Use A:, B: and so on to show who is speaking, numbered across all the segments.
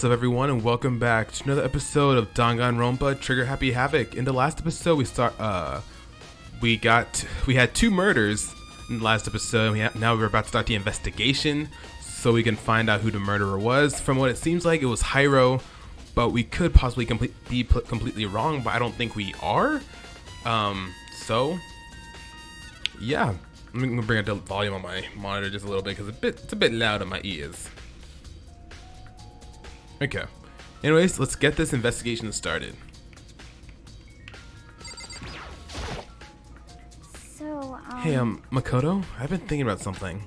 A: What's up, everyone, and welcome back to another episode of Danganronpa Trigger Happy Havoc. In the last episode, we had two murders in the last episode. Now we're about to start the investigation, so we can find out who the murderer was. From what it seems like, it was Hyro, but we could possibly be completely wrong. But I don't think we are. So yeah, I'm gonna bring up the volume on my monitor just a little bit because it's a bit loud in my ears. Okay. Anyways, let's get this investigation started.
B: So,
A: Hey, Makoto, I've been thinking about something.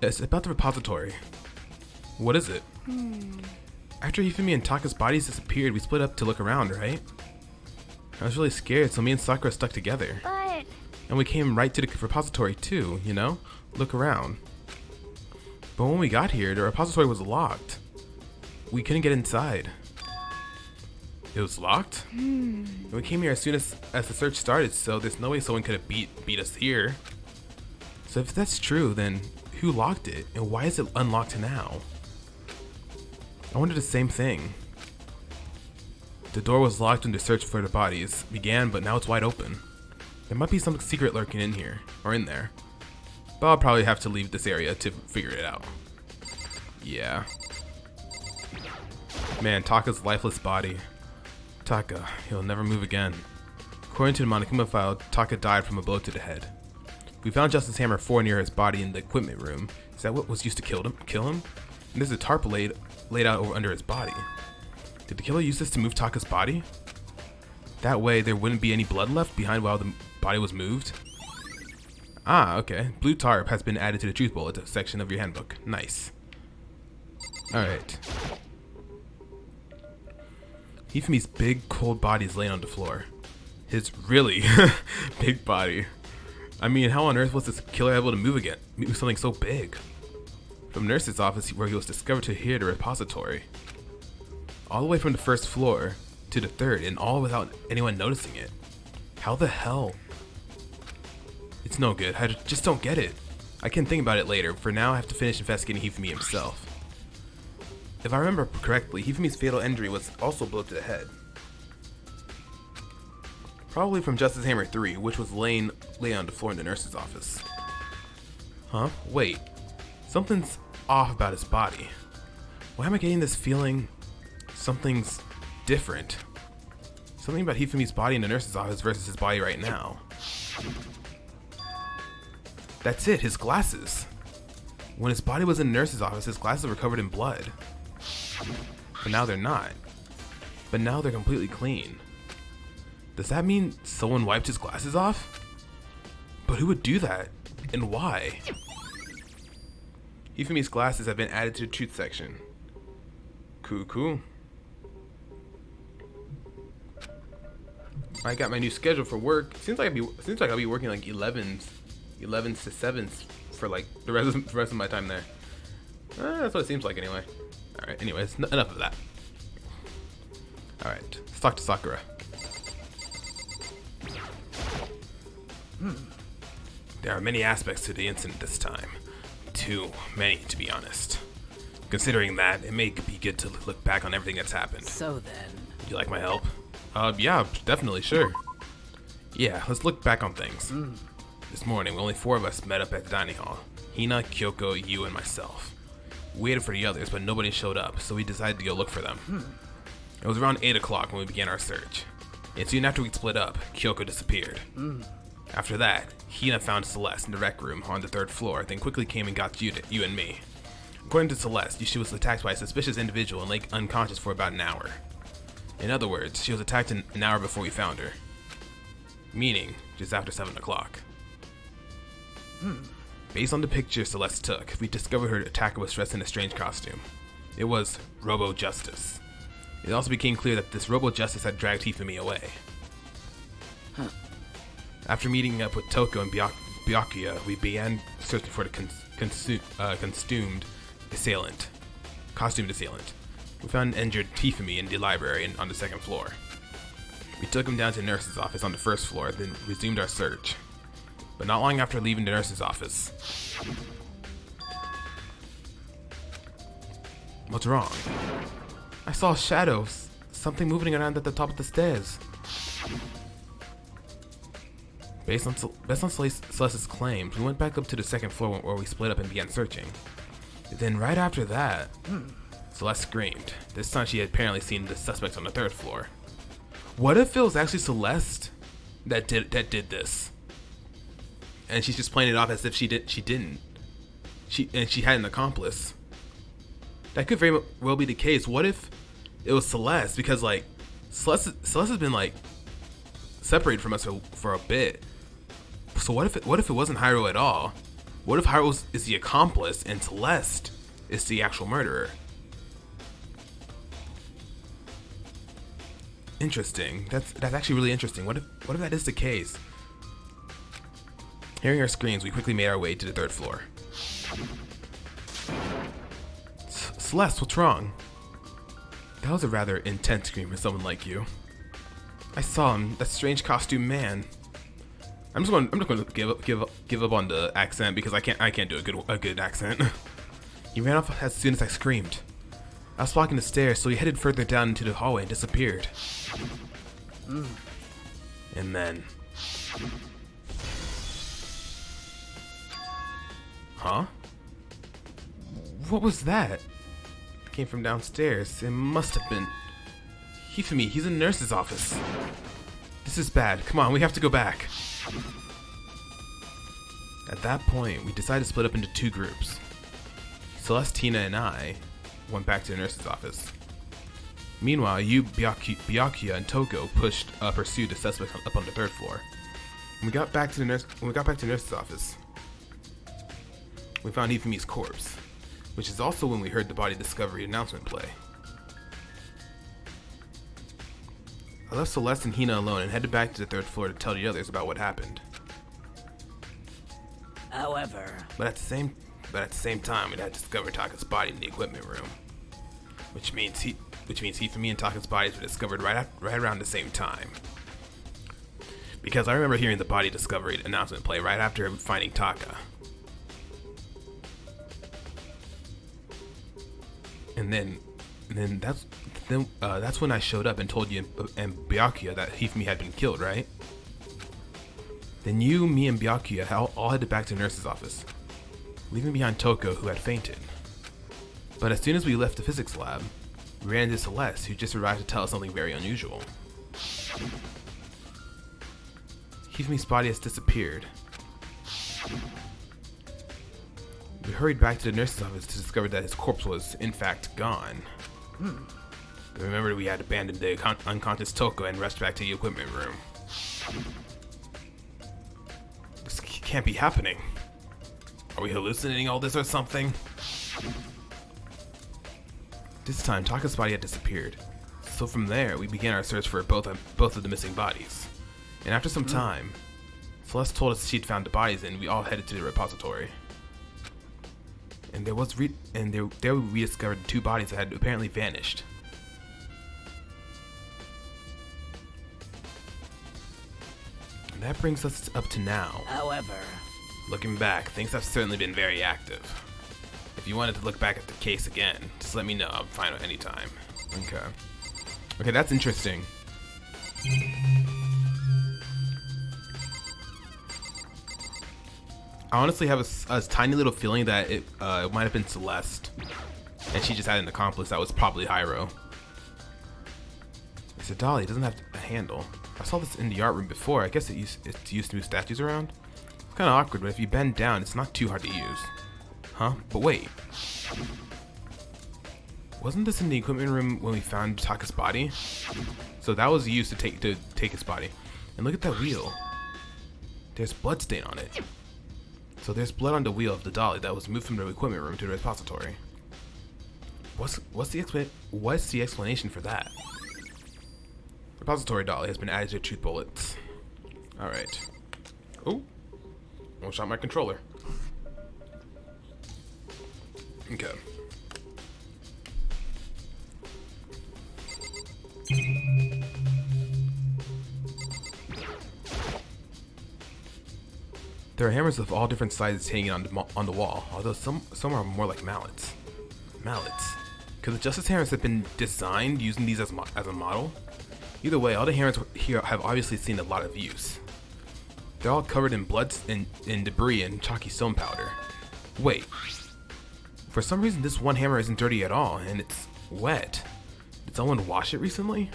A: It's about the repository. What is it? After Hifumi and Taka's bodies disappeared, we split up to look around, right? I was really scared, so me and Sakura stuck together.
B: But
A: And we came right to the repository too, you know? Look around. But when we got here, the repository was locked. We couldn't get inside. It was locked? And we came here as soon as the search started, so there's no way someone could have beat us here. So if that's true, then who locked it? And why is it unlocked now? I wonder the same thing. The door was locked when the search for the bodies began, but now it's wide open. There might be some secret lurking in here, or in there. But I'll probably have to leave this area to figure it out. Yeah. Man, Taka's lifeless body. Taka, he'll never move again. According to the Monokuma file, Taka died from a blow to the head. We found Justice Hammer 4 near his body in the equipment room. Is that what was used to kill him? And there's a tarp laid out over under his body. Did the killer use this to move Taka's body? That way there wouldn't be any blood left behind while the body was moved? Ah, okay. Blue tarp has been added to the truth bullet section of your handbook. Nice. Alright. Hifumi's big, cold body is laying on the floor. His really big body. I mean, how on earth was this killer able to move something so big? From nurse's office where he was discovered to here to repository. All the way from the first floor to the third, and all without anyone noticing it. How the hell? It's no good. I just don't get it. I can think about it later. For now, I have to finish investigating Hifumi himself. If I remember correctly, Hifumi's fatal injury was also a blow to the head. Probably from Justice Hammer 3, which was laying on the floor in the nurse's office. Huh? Wait. Something's off about his body. Why am I getting this feeling something's different? Something about Hifumi's body in the nurse's office versus his body right now. That's it, his glasses. When his body was in the nurse's office, his glasses were covered in blood. But now they're not. But now they're completely clean. Does that mean someone wiped his glasses off? But who would do that? And why? Hifumi's glasses have been added to the truth section. Cool. I got my new schedule for work. Seems like I'll be working like 11s to 7s for like the rest of my time there. That's what it seems like anyway. Alright, anyways, enough of that. Alright, let's talk to Sakura. There are many aspects to the incident this time. Too many, to be honest. Considering that, it may be good to look back on everything that's happened.
C: So then...
A: Would you like my help? Yeah, definitely, sure. Yeah, let's look back on things. This morning, only 4 of us met up at the dining hall. Hina, Kyoko, you, and myself. We waited for the others, but nobody showed up, so we decided to go look for them. It was around 8 o'clock when we began our search. And soon after we split up, Kyoko disappeared. After that, Hina found Celeste in the rec room on the 3rd floor, then quickly came and got you and me. According to Celeste, she was attacked by a suspicious individual and lay unconscious for about an hour. In other words, she was attacked an hour before we found her. Meaning, just after 7 o'clock. Based on the picture Celeste took, we discovered her attacker was dressed in a strange costume. It was Robo Justice. It also became clear that this Robo Justice had dragged Hifumi away. After meeting up with Toko and Byakuya, we began searching for the costumed assailant. We found an injured Hifumi in the library on the 2nd floor. We took him down to the nurse's office on the 1st floor, then resumed our search. But not long after leaving the nurse's office, What's wrong? I saw shadows. Something moving around at the top of the stairs. Based on Celeste's claims, we went back up to the second floor where we split up and began searching. Then right after that, Celeste screamed. This time she had apparently seen the suspects on the third floor. What if it was actually Celeste that did this? And she's just playing it off as if she didn't. She had an accomplice. That could very well be the case. What if it was Celeste? Because like Celeste has been like separated from us for a bit. So what if it wasn't Hyro at all? What if Hyro is the accomplice and Celeste is the actual murderer? Interesting. That's actually really interesting. What if that is the case? Hearing her screams, we quickly made our way to the third floor. Celeste, what's wrong? That was a rather intense scream for someone like you. I saw him, that strange costume man. I'm just going to give up on the accent because I can't do a good accent. He ran off as soon as I screamed. I was walking the stairs, so he headed further down into the hallway and disappeared. And then... Huh? What was that? It came from downstairs. It must have been... Hifumi, he's in the nurse's office. This is bad. Come on, we have to go back. At that point, we decided to split up into two groups. Celestina and I went back to the nurse's office. Meanwhile, you, Byakuya, and Toko pursued the suspect up on the third floor. When we got back to the nurse's office, we found Hifumi's corpse, which is also when we heard the body discovery announcement play. I left Celeste and Hina alone and headed back to the third floor to tell the others about what happened.
B: However,
A: But at the same time, we had discovered Taka's body in the equipment room, which means Hifumi and Taka's bodies were discovered right around the same time. Because I remember hearing the body discovery announcement play right after finding Taka. And then that's when I showed up and told you and Byakuya that Hifumi had been killed, right? Then you, me, and Byakuya all headed back to the nurse's office, leaving behind Toko, who had fainted. But as soon as we left the physics lab, we ran into Celeste, who just arrived to tell us something very unusual. Hifumi's body has disappeared. We hurried back to the nurse's office to discover that his corpse was, in fact, gone. We remembered we had abandoned the unconscious Toko and rushed back to the equipment room. This can't be happening. Are we hallucinating all this or something? This time, Taka's body had disappeared. So from there, we began our search for both of the missing bodies. And after some time, Celeste told us she'd found the bodies and we all headed to the repository. And there we discovered two bodies that had apparently vanished. And that brings us up to now.
B: however,
A: Looking back, things have certainly been very active. If you wanted to look back at the case again, just let me know. I'm fine at any time. Okay, that's interesting. I honestly have a tiny little feeling that it might have been Celeste, and she just had an accomplice that was probably Hyro. It's a dolly. It doesn't have a handle. I saw this in the art room before. I guess it's used to move statues around. It's kind of awkward, but if you bend down, it's not too hard to use. Huh? But wait. Wasn't this in the equipment room when we found Taka's body? So that was used to take his body. And look at that wheel. There's blood stain on it. So there's blood on the wheel of the dolly that was moved from the equipment room to the repository. What's the explanation for that? Repository dolly has been added to truth bullets. Alright. Oh. Almost shot my controller. Okay. There are hammers of all different sizes hanging on the wall, although some are more like mallets. Mallets. Could the Justice Hammers have been designed using these as a model? Either way, all the hammers here have obviously seen a lot of use. They're all covered in blood and debris and chalky stone powder. Wait. For some reason, this one hammer isn't dirty at all, and it's wet. Did someone wash it recently?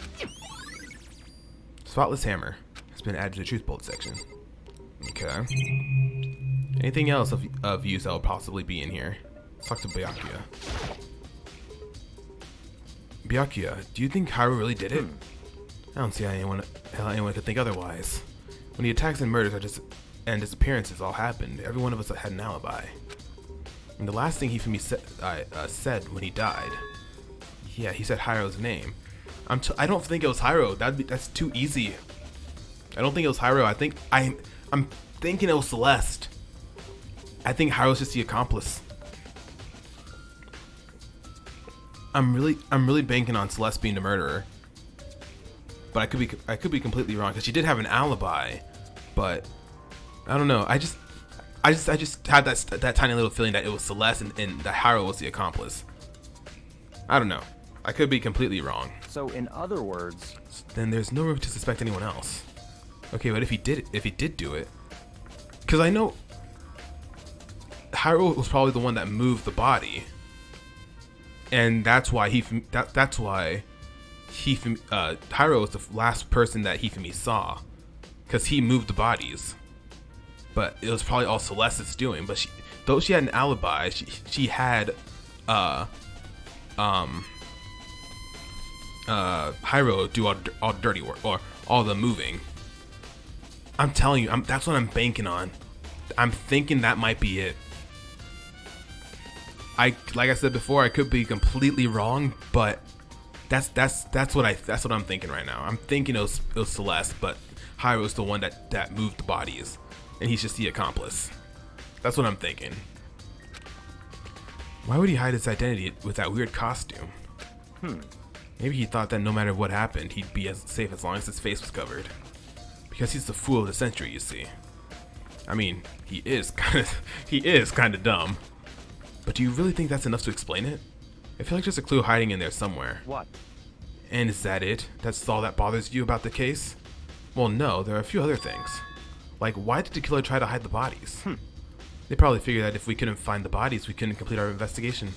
A: Spotless hammer has been added to the truth bullet section. Okay. Anything else of use that will possibly be in here? Let's talk to Byakuya. Byakuya, do you think Haru really did it? I don't see how anyone could think otherwise. When the attacks and murders and disappearances all happened, every one of us had an alibi. And the last thing Hifumi said when he died, yeah, he said Hiro's name. I don't think it was Hiro. That's too easy. I don't think it was Hiro. I'm thinking it was Celeste. I think Hiro's just the accomplice. I'm really banking on Celeste being the murderer. But I could be completely wrong because she did have an alibi. But I don't know. I just had that tiny little feeling that it was Celeste and that Hiro was the accomplice. I don't know. I could be completely wrong.
B: So in other words,
A: then there's no room to suspect anyone else. Okay, but if he did do it, because I know Hiro was probably the one that moved the body, and that's why Hiro was the last person that Hifumi saw, because he moved the bodies. But it was probably all Celeste's doing. But though she had an alibi, she had Hiro do all the dirty work or all the moving. I'm telling you, that's what I'm banking on. I'm thinking that might be it. Like I said before, I could be completely wrong, but that's what I'm thinking right now. I'm thinking it was Celeste, but Hiro's the one that moved the bodies, and he's just the accomplice. That's what I'm thinking. Why would he hide his identity with that weird costume? Maybe he thought that no matter what happened, he'd be as safe as long as his face was covered. Because he's the fool of the century, you see. I mean, he is kind of dumb. But do you really think that's enough to explain it? I feel like there's a clue hiding in there somewhere.
B: What?
A: And is that it? That's all that bothers you about the case? Well, no, there are a few other things. Like, why did the killer try to hide the bodies? They probably figured that if we couldn't find the bodies, we couldn't complete our investigation.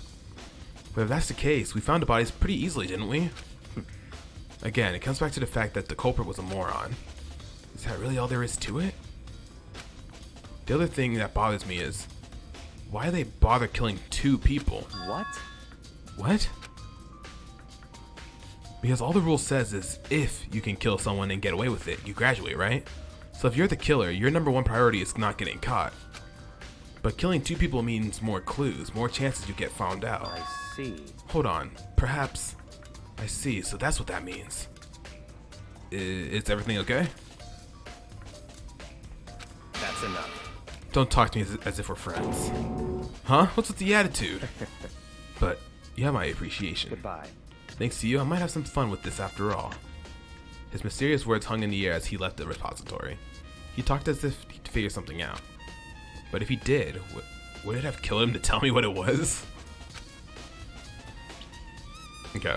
A: But if that's the case, we found the bodies pretty easily, didn't we? Again, it comes back to the fact that the culprit was a moron. Is that really all there is to it? The other thing that bothers me is, why do they bother killing 2 people?
B: What?
A: What? Because all the rule says is if you can kill someone and get away with it, you graduate, right? So if you're the killer, your number 1 priority is not getting caught. But killing 2 people means more clues, more chances you get found out.
B: I see.
A: Hold on, perhaps. I see, so that's what that means. Is everything okay?
B: That's enough.
A: Don't talk to me as if we're friends. Huh? What's with the attitude? But you have my appreciation.
B: Goodbye.
A: Thanks to you, I might have some fun with this after all. His mysterious words hung in the air as he left the repository. He talked as if he'd figure something out. But if he did, would it have killed him to tell me what it was? Okay.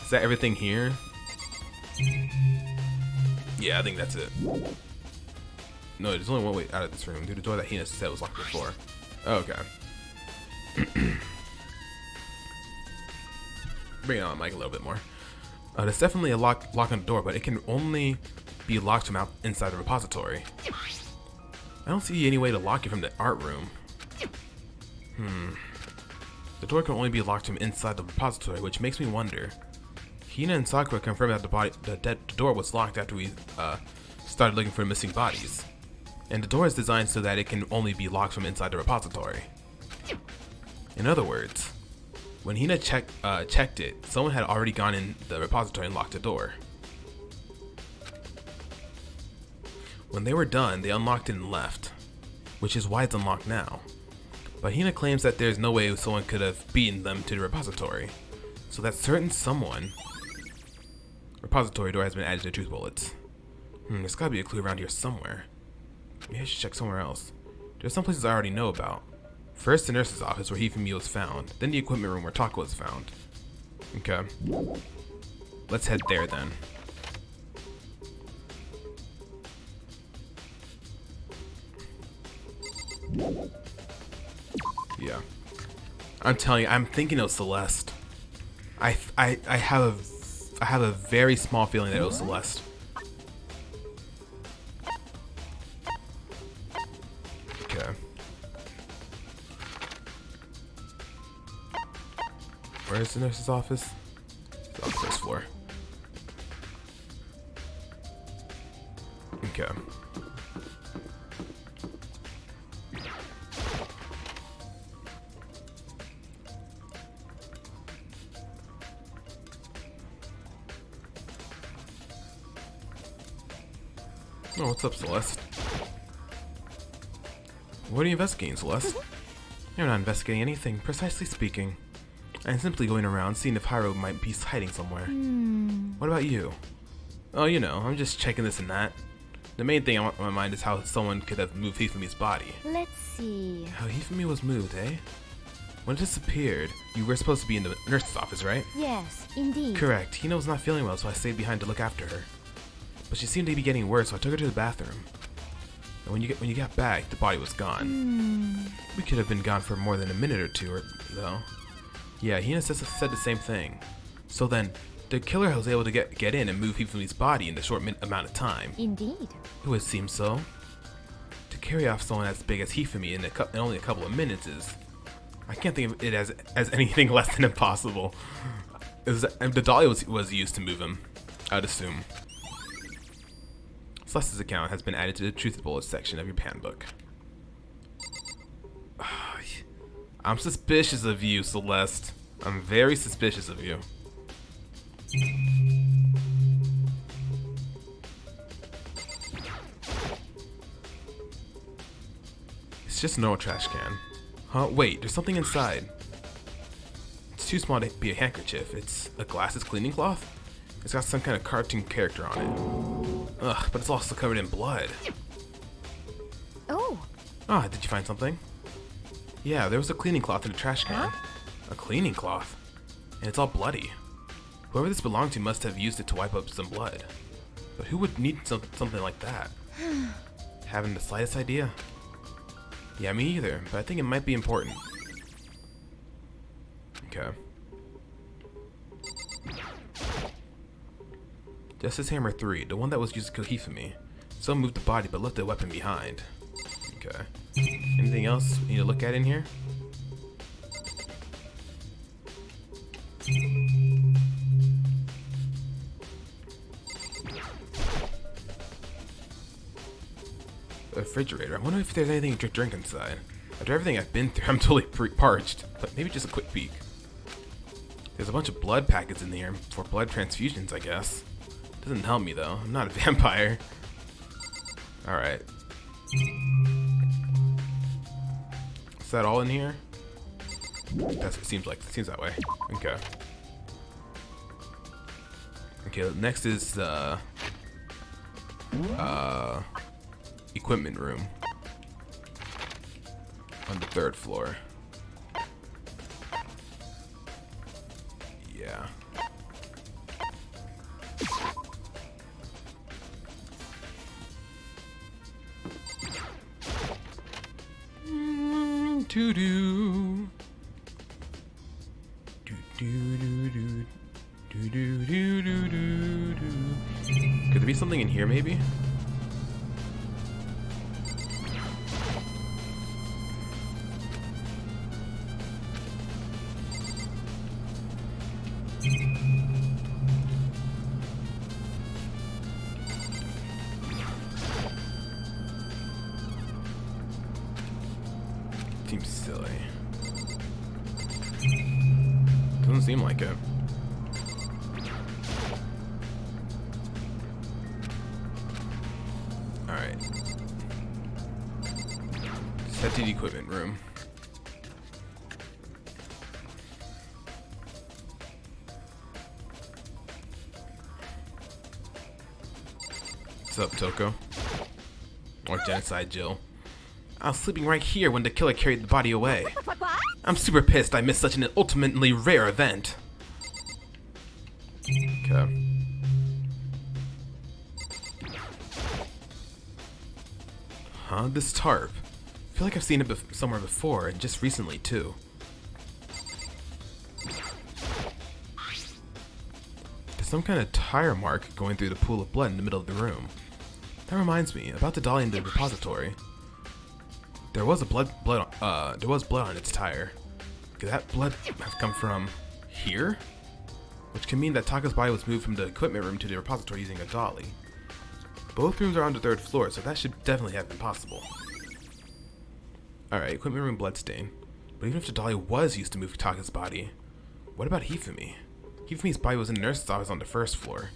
A: Is that everything here? Yeah, I think that's it. No, there's only one way out of this room. Through the door that Hina said was locked before. Oh, okay. Bring it on, Mike, a little bit more. There's definitely a lock on the door, but it can only be locked from inside the repository. I don't see any way to lock it from the art room. The door can only be locked from inside the repository, which makes me wonder. Hina and Sakura confirmed that the door was locked after we started looking for missing bodies. And the door is designed so that it can only be locked from inside the repository. In other words, when Hina checked it, someone had already gone in the repository and locked the door. When they were done, they unlocked it and left, which is why it's unlocked now. But Hina claims that there's no way someone could have beaten them to the repository, so that certain someone repository door has been added to truth bullets. There's gotta be a clue around here somewhere. Maybe I should check somewhere else. There's some places I already know about. First, the nurse's office where Hifumi was found, then the equipment room where Taka was found. Okay. Let's head there then. Yeah. I'm telling you, I'm thinking it was Celeste. I have a very small feeling that it was Celeste. Okay. Where's the nurse's office? It's on the first floor. Okay. Oh, what's up, Celeste? What are you investigating, Celeste? You're not investigating anything, precisely speaking. I'm simply going around seeing if Hiro might be hiding somewhere. What about you? Oh, you know, I'm just checking this and that. The main thing on my mind is how someone could have moved Hifumi's body.
C: Let's see.
A: How Hifumi was moved, eh? When it disappeared, you were supposed to be in the nurse's office, right?
C: Yes, indeed.
A: Correct. Hina was not feeling well, so I stayed behind to look after her. But she seemed to be getting worse, so I took her to the bathroom. And when you got back, the body was gone. We could have been gone for more than a minute or two, though. Yeah, Hina said the same thing. So then, the killer was able to get in and move Hifumi's body in a short amount of time.
C: Indeed.
A: It would seem so. To carry off someone as big as Hifumi in only a couple of minutes is... I can't think of it as anything less than impossible. The dolly was used to move him, I'd assume. Celeste's account has been added to the Truth Bullets section of your handbook. I'm suspicious of you, Celeste. I'm very suspicious of you. It's just no trash can. Huh? Wait, there's something inside. It's too small to be a handkerchief. It's a glasses cleaning cloth? It's got some kind of cartoon character on it. Ugh, but it's also covered in blood.
C: Oh.
A: Ah, did you find something? Yeah, there was a cleaning cloth in a trash can. A cleaning cloth? And it's all bloody. Whoever this belonged to must have used it to wipe up some blood. But who would need something like that? Haven't the slightest idea. Yeah, me either, but I think it might be important. Okay. Justice Hammer 3, the one that was used to kill Hifumi. Someone moved the body but left the weapon behind. Okay. Anything else we need to look at in here? The refrigerator. I wonder if there's anything to drink inside. After everything I've been through, I'm totally parched. But maybe just a quick peek. There's a bunch of blood packets in there for blood transfusions, I guess. Doesn't help me though. I'm not a vampire. Alright. Is that all in here? That's what it seems like. It seems that way. Okay. Okay, next is equipment room on the 3rd floor. Yeah. To do. Could there be something in here, maybe? Seems silly. Doesn't seem like it. Alright. Set to the equipment room. What's up, Toko? Or Genocide Jill. I was sleeping right here when the killer carried the body away. I'm super pissed I missed such an ultimately rare event. Okay. Huh? This tarp. I feel like I've seen it somewhere before, and just recently too. There's some kind of tire mark going through the pool of blood in the middle of the room. That reminds me, about the dolly in the repository. There was blood on its tire. Could that blood have come from here? Which can mean that Taka's body was moved from the equipment room to the repository using a dolly. Both rooms are on the 3rd floor, so that should definitely have been possible. Alright, equipment room bloodstain. But even if the dolly was used to move Taka's body, what about Hifumi? Hifumi's body was in the nurse's office on the 1st floor.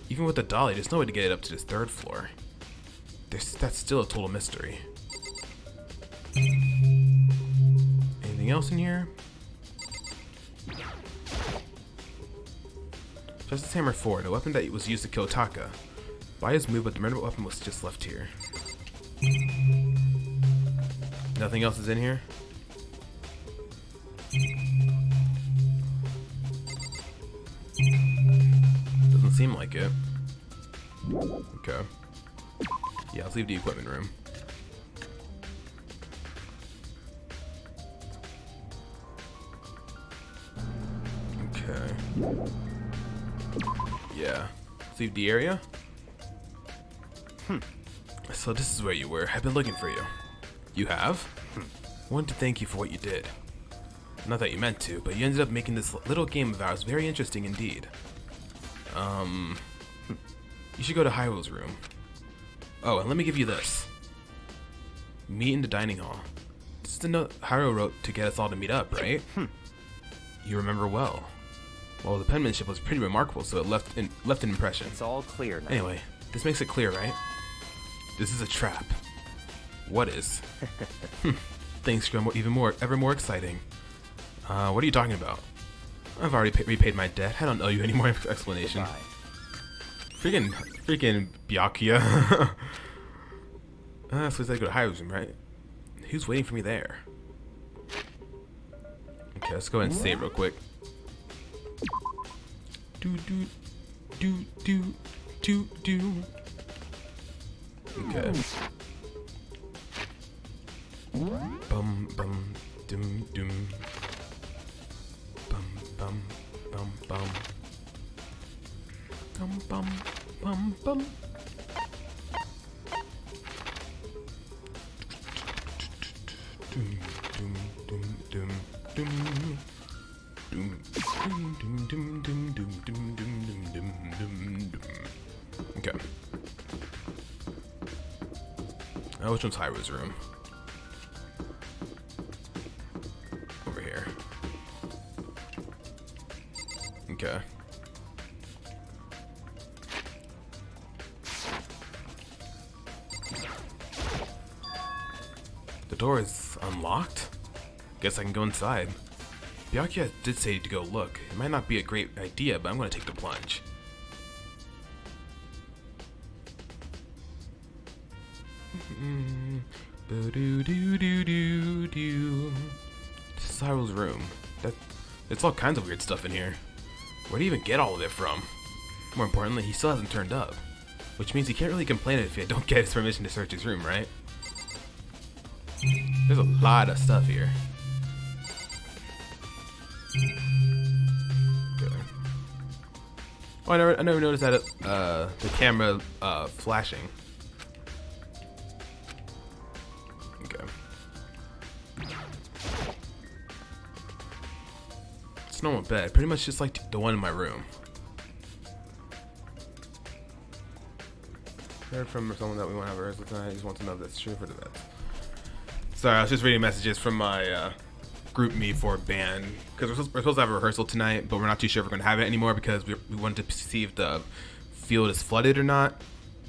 A: Even with the dolly, there's no way to get it up to this 3rd floor. That's still a total mystery. Anything else in here? Justice Hammer 4, the weapon that was used to kill Taka. Body is moved, but the murder weapon was just left here. Nothing else is in here? Doesn't seem like it. Okay. Yeah, let's leave the equipment room. Okay. Yeah. Let's leave the area. So this is where you were. I've been looking for you. You have? I wanted to thank you for what you did. Not that you meant to, but you ended up making this little game of ours very interesting indeed. You should go to Hyro's room. Oh, and let me give you this. Meet in the dining hall. This is the note Hyro wrote to get us all to meet up, right? You remember well. Well, the penmanship was pretty remarkable, so it left an impression.
B: It's all clear now.
A: Anyway, this makes it clear, right? This is a trap. What is? Things become ever more exciting. What are you talking about? I've already repaid my debt. I don't owe you any more explanation.
B: Goodbye.
A: Freaking Byakuya. So it's like go to Hyro's room, right? Who's waiting for me there? Okay, let's go ahead and save real quick. Do. Okay. Bum bum dum dum. Bum bum bum bum. Bum bum bum bum. Dum dum dum dum dum. Okay. Now which one's Hyro's room? Over here. Okay. The door is unlocked? Guess I can go inside. Byakuya did say to go look. It might not be a great idea, but I'm going to take the plunge. This is Hyro's room. It's all kinds of weird stuff in here. Where do you even get all of it from? More importantly, he still hasn't turned up. Which means he can't really complain if you don't get his permission to search his room, right? There's a lot of stuff here. Okay. Oh, I never noticed that the camera flashing. Okay. It's a normal bed, pretty much just like the one in my room. Heard from someone that we want to have rehearsal tonight. I just want to know if that's true for the vet. Sorry, I was just reading messages from my group me for band because we're supposed to have a rehearsal tonight, but we're not too sure if we're going to have it anymore because we wanted to see if the field is flooded or not.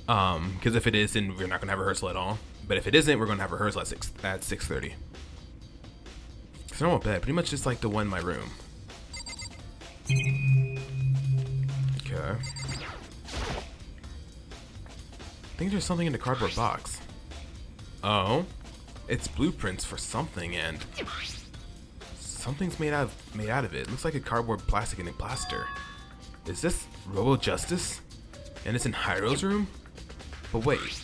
A: Because if it is, then we're not going to have rehearsal at all. But if it isn't, we're going to have rehearsal at 6:30. It's a normal bed, pretty much just like the one in my room. Okay. I think there's something in the cardboard box. Oh, it's blueprints for something, and something's made out of it. It looks like a cardboard, plastic, and a plaster. Is this Robo Justice? And it's in Hyro's room? But wait,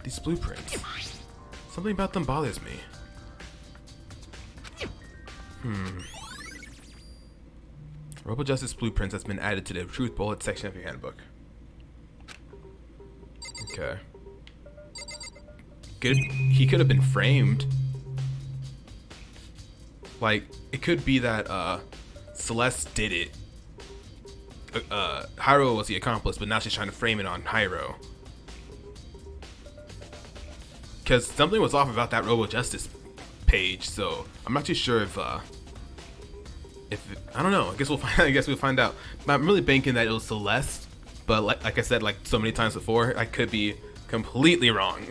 A: these blueprints. Something about them bothers me. Robo Justice blueprints has been added to the Truth Bullet section of your handbook. Okay. He could have been framed. Like, it could be that Celeste did it. Hyro was the accomplice, but now she's trying to frame it on Hyro. Because something was off about that Robo Justice page, so I'm not too sure if I don't know. I guess we'll find out. But I'm really banking that it was Celeste, but like I said, like so many times before, I could be completely wrong.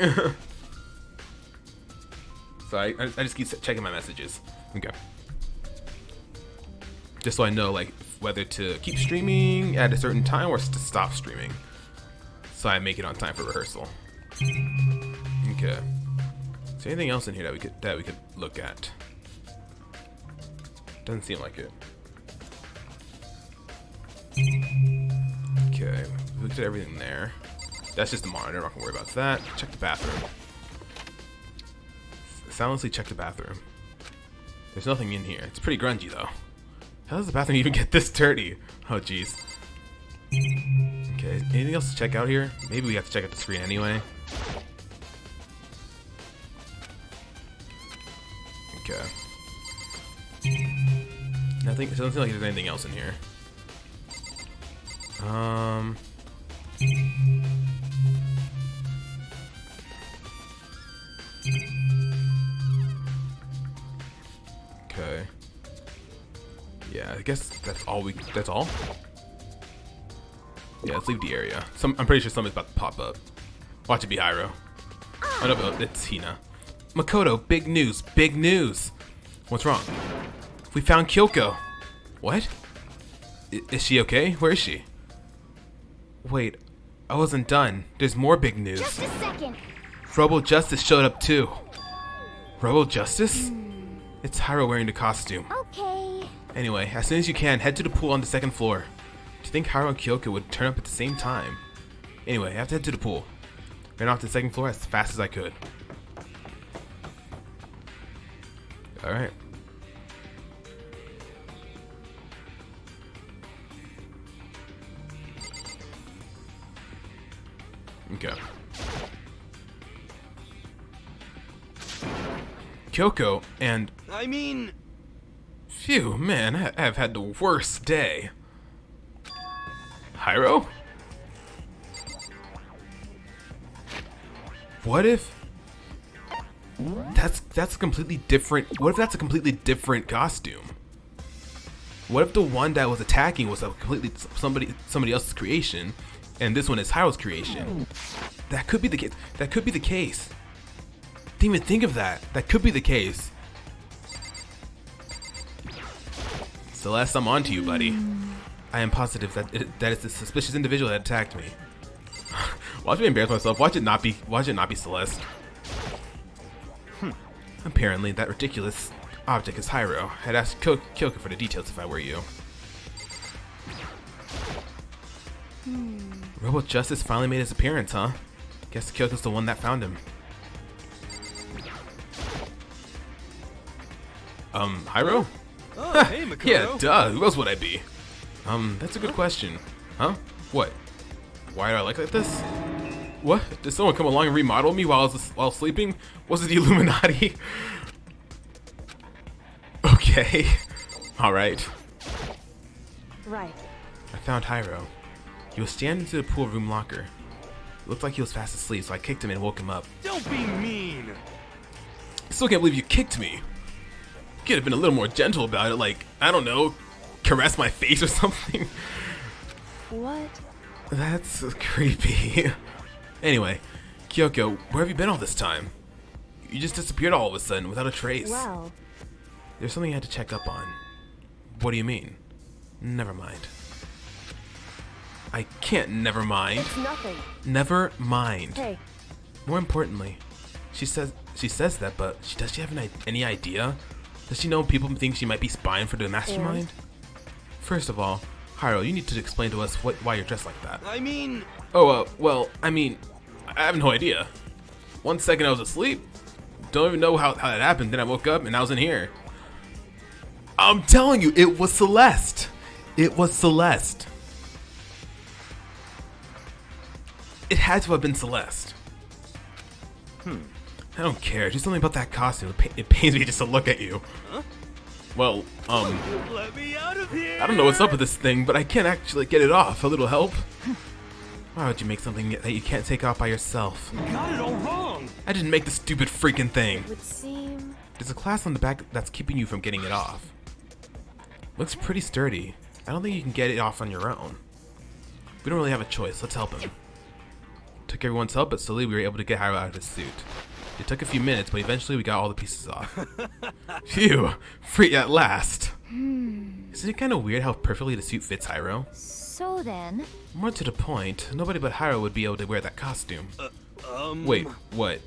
A: So I just keep checking my messages. Okay. Just so I know like whether to keep streaming at a certain time or to stop streaming, so I make it on time for rehearsal. Okay. Is there anything else in here that we could look at? Doesn't seem like it. Okay, we looked at everything there. That's just the monitor. I'm not gonna worry about that. Check the bathroom. Silently check the bathroom. There's nothing in here. It's pretty grungy though. How does the bathroom even get this dirty? Oh jeez. Okay, anything else to check out here? Maybe we have to check out the screen anyway. Okay. Nothing. It doesn't seem like there's anything else in here. Okay. Yeah, I guess that's all that's all? Yeah, let's leave the area. I'm pretty sure something's about to pop up. Watch it be Hyro. Oh no, it's Hina. Makoto, big news, big news! What's wrong? We found Kyoko. What? Is she okay? Where is she? Wait, I wasn't done. There's more big news.
C: Just a second.
A: Robo Justice showed up too. Robo Justice? It's Hyro wearing the costume.
C: Okay.
A: Anyway, as soon as you can, head to the pool on the second floor. Do you think Hyro and Kyoko would turn up at the same time? Anyway, I have to head to the pool. Ran off to the second floor as fast as I could. Alright. Okay. Kyoko and...
B: I mean...
A: Phew, man, I have had the worst day. Hyro? What if... That's a completely different... What if that's a completely different costume? What if the one that was attacking was a completely somebody else's creation, and this one is Hyro's creation? That could be the case. That could be the case. Didn't even think of that. That could be the case. Celeste, I'm on to you, buddy. I am positive that it's the suspicious individual that attacked me. Watch me embarrass myself. Watch it not be Celeste. Apparently, that ridiculous object is Hyro. I'd ask Kyoko for the details if I were you. Robo Justice finally made his appearance, huh? Guess Kyoko's the one that found him. Hyro?
B: Oh, hey, Makoto.
A: Yeah, duh. Who else would I be? That's a good question. Huh? What? Why do I look like this? What? Did someone come along and remodel me while sleeping? Was it the Illuminati? Okay. Alright.
C: Right.
A: I found Hyro. He was standing to the pool room locker. It looked like he was fast asleep, so I kicked him and woke him up.
B: Don't be mean.
A: I still can't believe you kicked me. You could have been a little more gentle about it, like, I don't know, caress my face or something.
C: What?
A: That's creepy. Anyway, Kyoko, where have you been all this time? You just disappeared all of a sudden without a trace.
C: Well,
A: There's something I had to check up on. What do you mean? Never mind. I can't never mind.
C: it's nothing.
A: Never mind.
C: Hey,
A: More importantly, she says that, but does she have any idea? Does she know people think she might be spying for the mastermind? First of all, Hiro, you need to explain to us why you're dressed like that.
B: I mean,
A: Oh, well, I mean, I have no idea. 1 second I was asleep. Don't even know how that happened. Then I woke up and I was in here. I'm telling you, it was Celeste. It was Celeste. It had to have been Celeste. I don't care. Just something about that costume. It pains me just to look at you.
B: Huh?
A: Well,
B: let me out of here.
A: I don't know what's up with this thing, but I can't actually get it off. A little help? Why would you make something that you can't take off by yourself?
B: You got it all wrong.
A: I didn't make the stupid freaking thing.
C: Would seem.
A: There's a class on the back that's keeping you from getting it off. Looks pretty sturdy. I don't think you can get it off on your own. We don't really have a choice. Let's help him. Took everyone's help, but slowly we were able to get Hiro out of his suit. It took a few minutes, but eventually we got all the pieces off. Phew! Free at last! Isn't it kind of weird how perfectly the suit fits Hiro?
C: So then.
A: More to the point, nobody but Hiro would be able to wear that costume. Wait, what?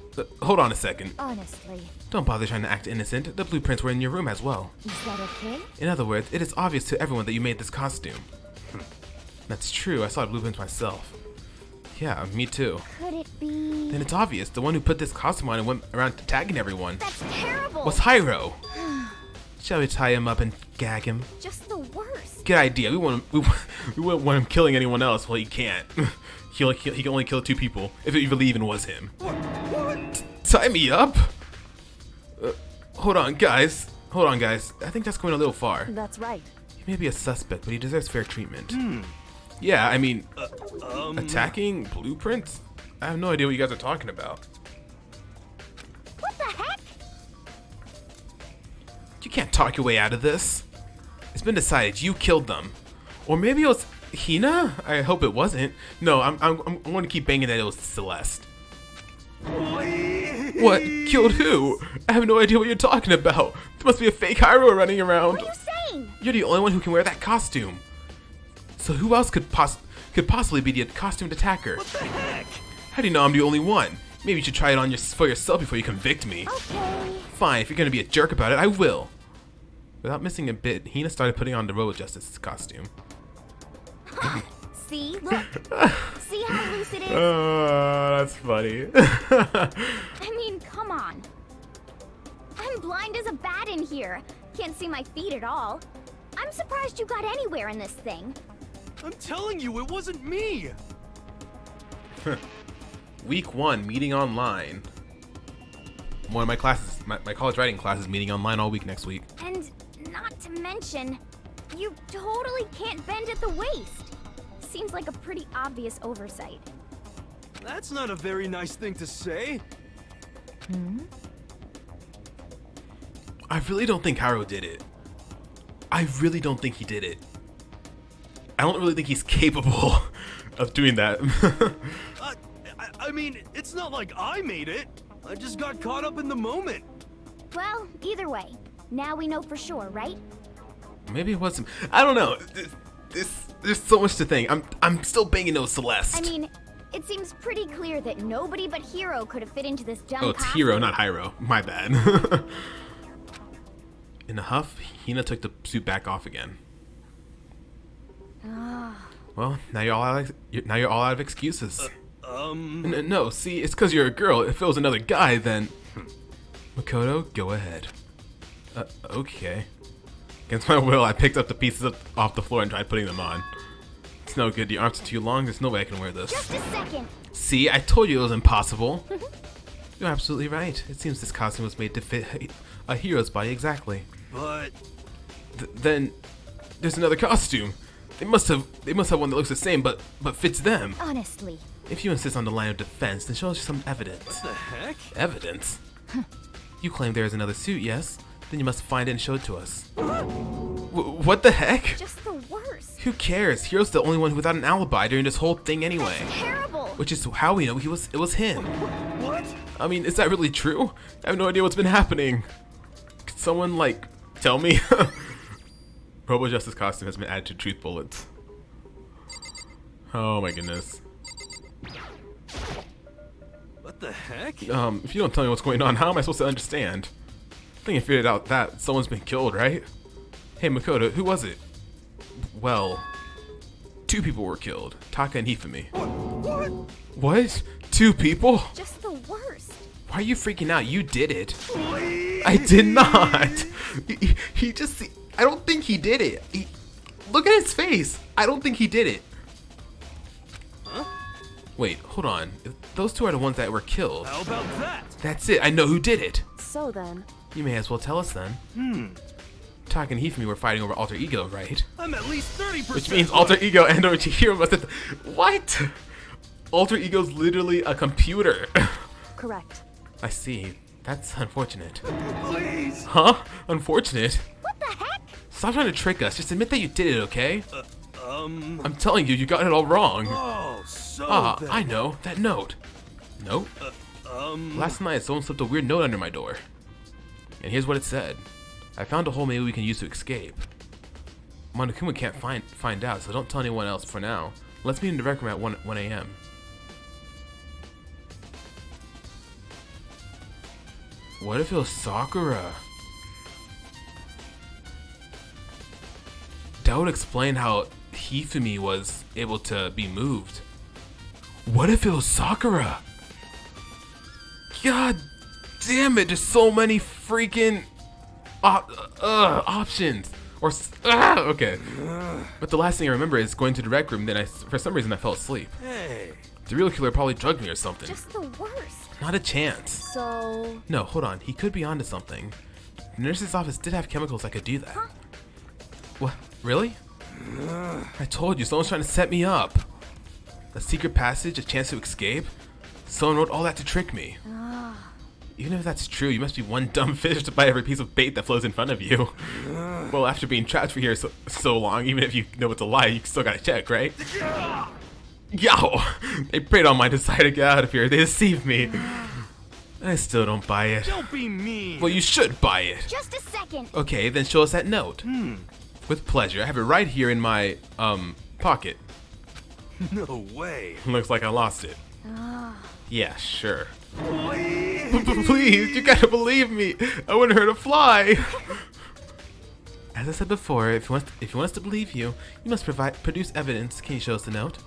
A: Hold on a second.
C: Honestly.
A: Don't bother trying to act innocent. The blueprints were in your room as well.
C: Is that okay?
A: In other words, it is obvious to everyone that you made this costume. That's true, I saw the blueprints myself. Yeah, me too.
C: Could it be?
A: Then it's obvious, the one who put this costume on and went around tagging everyone
C: That's terrible.
A: was Hiro. Shall we tie him up and gag him?
C: Just the worst.
A: Good idea. We won't want him killing anyone else. Well, he can't. He can only kill 2 people, if it even was him.
B: What?
A: Tie me up? Hold on, guys. I think that's going a little far.
C: That's right.
A: He may be a suspect, but he deserves fair treatment. Yeah, I mean, attacking blueprints? I have no idea what you guys are talking about.
C: What the heck?
A: You can't talk your way out of this. It's been decided you killed them. Or maybe it was Hina? I hope it wasn't. No, I'm going to keep banging that it was Celeste. What? Killed who? I have no idea what you're talking about. There must be a fake Hiro running around.
C: What are you saying?
A: You're the only one who can wear that costume. So who else could possibly be the costumed attacker?
B: What the heck?
A: How do you know I'm the only one? Maybe you should try it on for yourself before you convict me.
C: Okay.
A: Fine, if you're gonna be a jerk about it, I will. Without missing a bit, Hina started putting on the Road Justice costume.
C: See? Look. See how loose it is?
A: That's funny.
C: I mean, come on. I'm blind as a bat in here. Can't see my feet at all. I'm surprised you got anywhere in this thing.
B: I'm telling you, it wasn't me.
A: Week 1, meeting online. One of my classes, my college writing class is meeting online all week next week.
C: And not to mention, you totally can't bend at the waist. Seems like a pretty obvious oversight.
B: That's not a very nice thing to say.
A: I really don't think Hiro did it. I really don't think he did it. I don't really think he's capable of doing that.
B: I mean, it's not like I made it. I just got caught up in the moment.
C: Well, either way, now we know for sure, right?
A: Maybe it wasn't. I don't know. There's so much to think. I'm still banging those Celeste.
C: I mean, it seems pretty clear that nobody but Hiro could have fit into this dumb
A: Oh, it's
C: costume.
A: Hiro, not Hiro. My bad. In a huff, Hina took the suit back off again. Well, now you're all out of excuses. No, see, it's because you're a girl. If it was another guy, then Makoto, go ahead. Okay. Against my will, I picked up the pieces off the floor and tried putting them on. It's no good. The arms are too long. There's no way I can wear this.
C: Just a second.
A: See, I told you it was impossible. You're absolutely right. It seems this costume was made to fit a hero's body exactly.
B: But
A: Then there's another costume. They must have one that looks the same but fits them.
C: Honestly.
A: If you insist on the line of defense, then show us some evidence.
B: what the heck?
A: Evidence? You claim there is another suit, yes? Then you must find it and show it to us. What the heck?
C: Just the worst.
A: Who cares? Hero's the only one without an alibi during this whole thing anyway.
C: That's terrible.
A: Which is how we know it was him.
B: What?
A: I mean, is that really true? I have no idea what's been happening. Could someone, like, tell me? Robo Justice costume has been added to truth bullets. Oh my goodness.
B: What the heck?
A: If you don't tell me what's going on, how am I supposed to understand? I think I figured out that someone's been killed, right? Hey Makoto, who was it? Well, 2 people were killed. Taka and Hifumi.
B: What?
A: What? 2 people?
C: Just the worst.
A: Why are you freaking out? You did it.
B: Please.
A: I did not. He just... I don't think he did it. Look at his face. I don't think he did it.
B: Huh?
A: Wait, hold on. Those 2 are the ones that were killed.
B: How about that?
A: That's it. I know who did it.
D: So then,
A: You may as well tell us then. Taka and Hifumi were fighting over alter ego, right?
B: I'm at least 30%.
A: Which means alter ego and Ochihiro must have... What? Alter ego's literally a computer.
D: correct.
A: I see. That's unfortunate.
B: Please.
A: Huh? Unfortunate?
C: What the heck?
A: Stop trying to trick us. Just admit that you did it, okay?
B: Um.
A: I'm telling you, you got it all wrong.
B: Oh, so then.
A: I know. That note. Note? Last night, someone slipped a weird note under my door. And here's what it said. I found a hole maybe we can use to escape. Monokuma can't find out, so don't tell anyone else for now. Let's meet in the rec room at 1 a.m. What if it was Sakura? That would explain how Hifumi was able to be moved. What if it was Sakura? God damn it, there's so many freaking options. Or, okay. But the last thing I remember is going to the rec room, then for some reason I fell asleep.
B: Hey.
A: The real killer probably drugged me or something.
C: Just the worst.
A: Not a chance.
D: So,
A: No, hold on. He could be onto something. The nurse's office did have chemicals that could do that.
C: Huh?
A: What? Really? I told you, someone's trying to set me up. A secret passage, a chance to escape? Someone wrote all that to trick me. Even if that's true, you must be one dumb fish to bite every piece of bait that flows in front of you. Well, after being trapped for here so long, even if you know it's a lie, you still gotta check, right? Yo! They preyed on mine to decide to get out of here. They deceived me. I still don't buy it.
B: Don't be mean.
A: Well, you should buy it.
C: Just a second.
A: Okay, then show us that note. With pleasure. I have it right here in my, pocket.
B: No way.
A: Looks like I lost it. Yeah, sure.
B: Please.
A: Please, you gotta believe me. I wouldn't hurt a fly. As I said before, if you want us to believe you, you must produce evidence. Can you show us the note?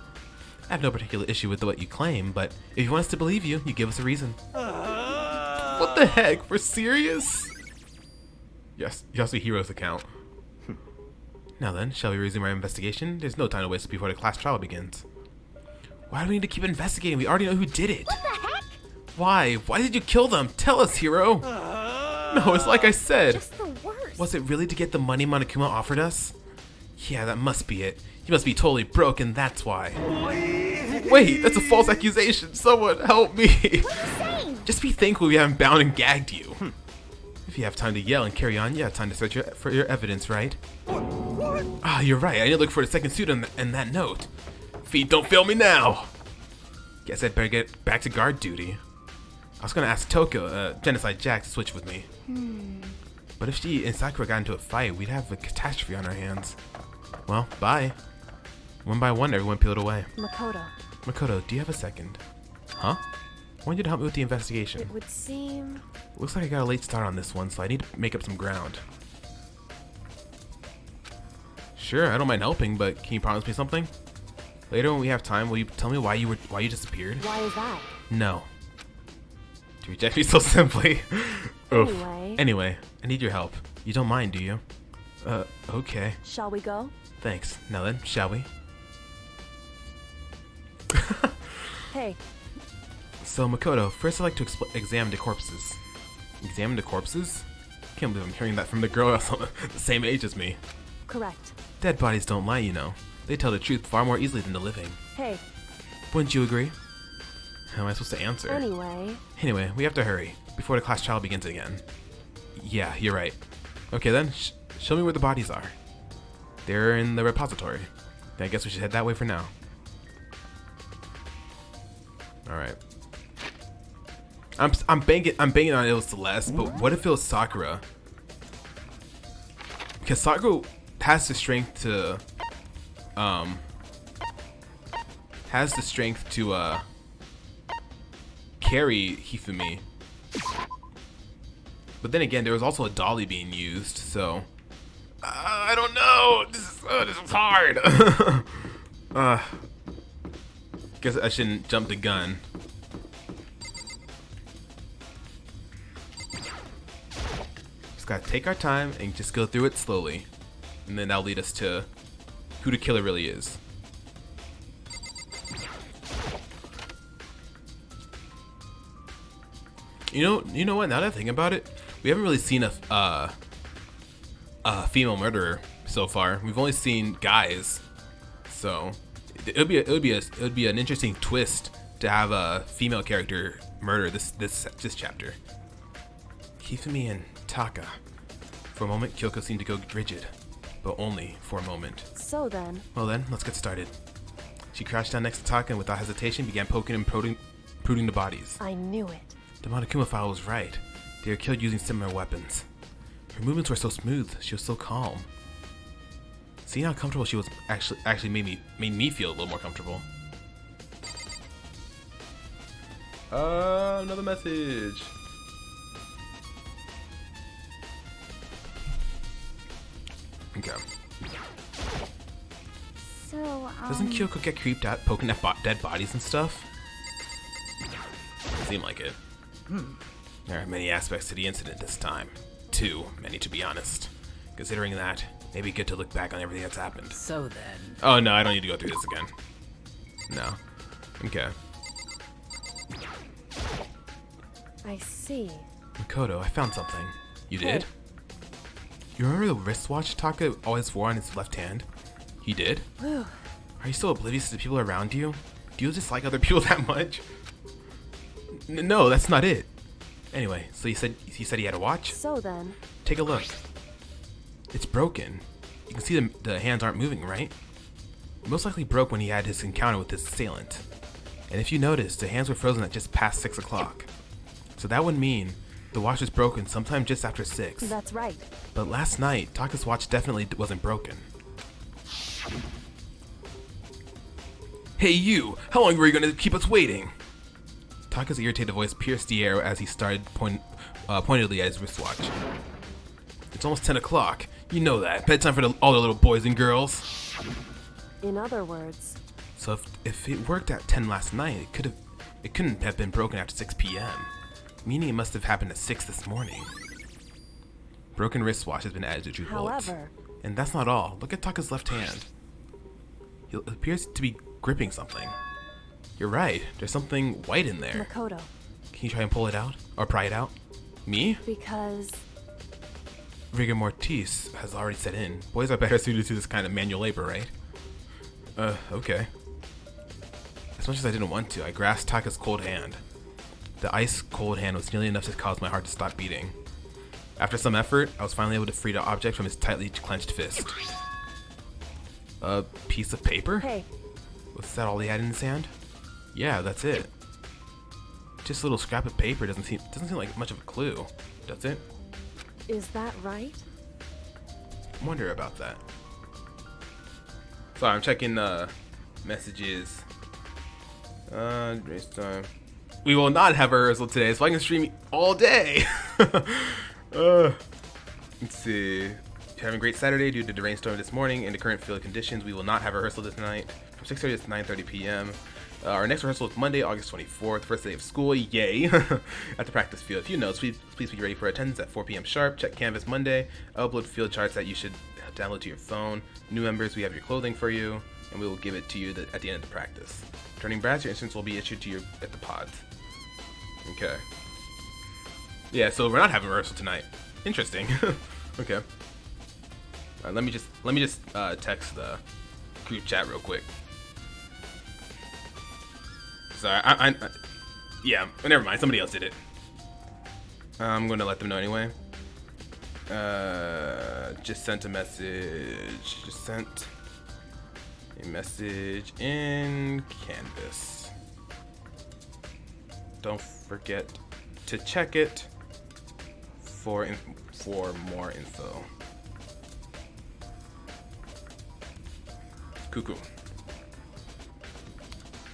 A: I have no particular issue with what you claim, but if you want us to believe you, you give us a reason. What the heck? We're serious? Yes, Yasuhiro's account. Now then, shall we resume our investigation? There's no time to waste before the class trial begins. Why do we need to keep investigating? We already know who did it.
C: What the heck?
A: Why? Why did you kill them? Tell us, Hiro. No, it's like I said.
C: Just the worst.
A: Was it really to get the money Monokuma offered us? Yeah, that must be it. He must be totally broke, and that's why. Wait, that's a false accusation. Someone help me.
C: What are you saying?
A: Just be thankful we haven't bound and gagged you. If you have time to yell and carry on, you have time to search for your evidence, right?
B: What?
A: Ah, you're right. I need to look for the second suit in that note. Feet don't fail me now. Guess I'd better get back to guard duty. I was gonna ask Toko, Genocide Jack, to switch with me. But if she and Sakura got into a fight, we'd have a catastrophe on our hands. Well, bye. One by one, everyone peeled away.
D: Makoto,
A: Makoto, do you have a second? Huh? I want you to help me with the investigation.
D: it would seem...
A: Looks like I got a late start on this one, so I need to make up some ground. Sure, I don't mind helping, but can you promise me something? Later when we have time, will you tell me why you disappeared?
D: Why is that?
A: No. To reject me so simply. Oof.
D: Anyway,
A: I need your help. You don't mind, do you? Okay.
D: shall we go?
A: Thanks. Now then, shall we?
D: Hey,
A: So, Makoto, first I'd like to examine the corpses. Examine the corpses? Can't believe I'm hearing that from the girl that's the same age as me.
D: correct.
A: Dead bodies don't lie, you know. They tell the truth far more easily than the living.
D: Hey,
A: Wouldn't you agree? How am I supposed to answer?
D: anyway,
A: We have to hurry before the class trial begins again. Yeah, you're right. Okay then, show me where the bodies are. They're in the repository. Then I guess we should head that way for now. All right. I'm banking on it was Celeste, but what if it was Sakura? Because Sakura has the strength to carry Hifumi. But then again, there was also a dolly being used, so I don't know. This is hard. Guess I shouldn't jump the gun. Just gotta take our time and just go through it slowly. And then that'll lead us to who the killer really is. You know what? Now that I think about it, we haven't really seen a female murderer so far. We've only seen guys, so it would be an interesting twist to have a female character murder this chapter. Hifumi and Taka. For a moment, Kyoko seemed to go rigid, but only for a moment.
D: So then.
A: Well then, let's get started. She crouched down next to Taka and without hesitation began poking and prodding the bodies.
D: I knew it.
A: The Monokuma file was right. They were killed using similar weapons. Her movements were so smooth. She was so calm. Seeing how comfortable she was actually made me feel a little more comfortable. Another message. Okay.
C: So,
A: Doesn't Kyoko get creeped out poking at dead bodies and stuff? Doesn't seem like it. There are many aspects to the incident this time. Too many, to be honest. Considering that, maybe good to look back on everything that's happened.
E: So then.
A: Oh no, I don't need to go through this again. No. Okay.
D: I see.
A: Makoto, I found something. You did?
D: Hey.
A: You remember the wristwatch Taka always wore on his left hand? He did?
D: Whew.
A: Are you so oblivious to the people around you? Do you dislike other people that much? No, that's not it. Anyway, so he said he had a watch?
D: So then.
A: Take a look. It's broken. You can see the hands aren't moving, right? It most likely broke when he had his encounter with his assailant. And if you notice, the hands were frozen at just past 6 o'clock. So that would mean the watch was broken sometime just after 6.
D: That's right.
A: But last night, Taka's watch definitely wasn't broken. Hey you! How long were you gonna keep us waiting? Taka's irritated voice pierced the air as he started pointedly at his wristwatch. It's almost 10 o'clock. You know that. Bedtime for all the little boys and girls.
D: In other words.
A: So if it worked at 10 last night, it couldn't have been broken after 6 p.m. Meaning it must have happened at 6 this morning. Broken wristwatch has been added to Drew Bullets.
D: However.
A: And that's not all. Look at Taka's left hand. He appears to be gripping something. You're right. There's something white in there.
D: Makoto.
A: Can you try and pull it out? Or pry it out? Me?
D: Because.
A: Rigor mortis has already set in. Boys are better suited to this kind of manual labor, right? Okay. As much as I didn't want to, I grasped Taka's cold hand. The ice-cold hand was nearly enough to cause my heart to stop beating. After some effort, I was finally able to free the object from his tightly clenched fist. A piece of paper?
D: Hey.
A: Was that all he had in his hand? Yeah, that's it. Just a little scrap of paper doesn't seem like much of a clue, does it?
D: Is that right?
A: I wonder about that. Sorry, I'm checking messages. Race time. We will not have a rehearsal today, so I can stream all day. Let's see. You're having a great Saturday due to the rainstorm this morning and the current field conditions. We will not have a rehearsal this night from 6:30 to 9:30 p.m. Our next rehearsal is Monday, August 24th, first day of school. Yay! At the practice field. If you know, please be ready for attendance at 4 p.m. sharp. Check Canvas Monday. I'll upload field charts that you should download to your phone. New members, we have your clothing for you, and we will give it to you at the end of the practice. Turning brass, your instruments will be issued to you at the pods. Okay. Yeah, so we're not having a rehearsal tonight. Interesting. Okay. Let me just text the group chat real quick. Sorry, yeah, never mind. Somebody else did it. I'm going to let them know anyway. Just sent a message. Just sent a message in Canvas. Don't forget to check it for more info. Cuckoo.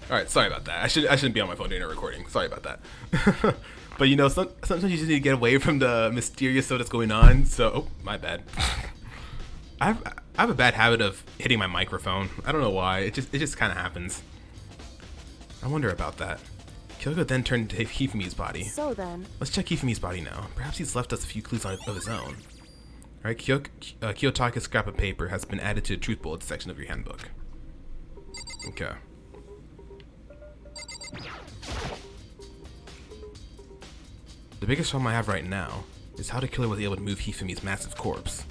A: All right, sorry about that. I shouldn't be on my phone during a recording. Sorry about that. But you know, sometimes you just need to get away from the mysterious stuff that's going on. So, oh, my bad. I have a bad habit of hitting my microphone. I don't know why. It just kind of happens. I wonder about that. Kyoko then turned to Hifumi's body.
D: So then,
A: Let's check Hifumi's body now. Perhaps he's left us a few clues of his own. Alright, Kiyotaka's scrap of paper has been added to the truth bullets section of your handbook. Okay. The biggest problem I have right now is how the killer was able to move Hifumi's massive corpse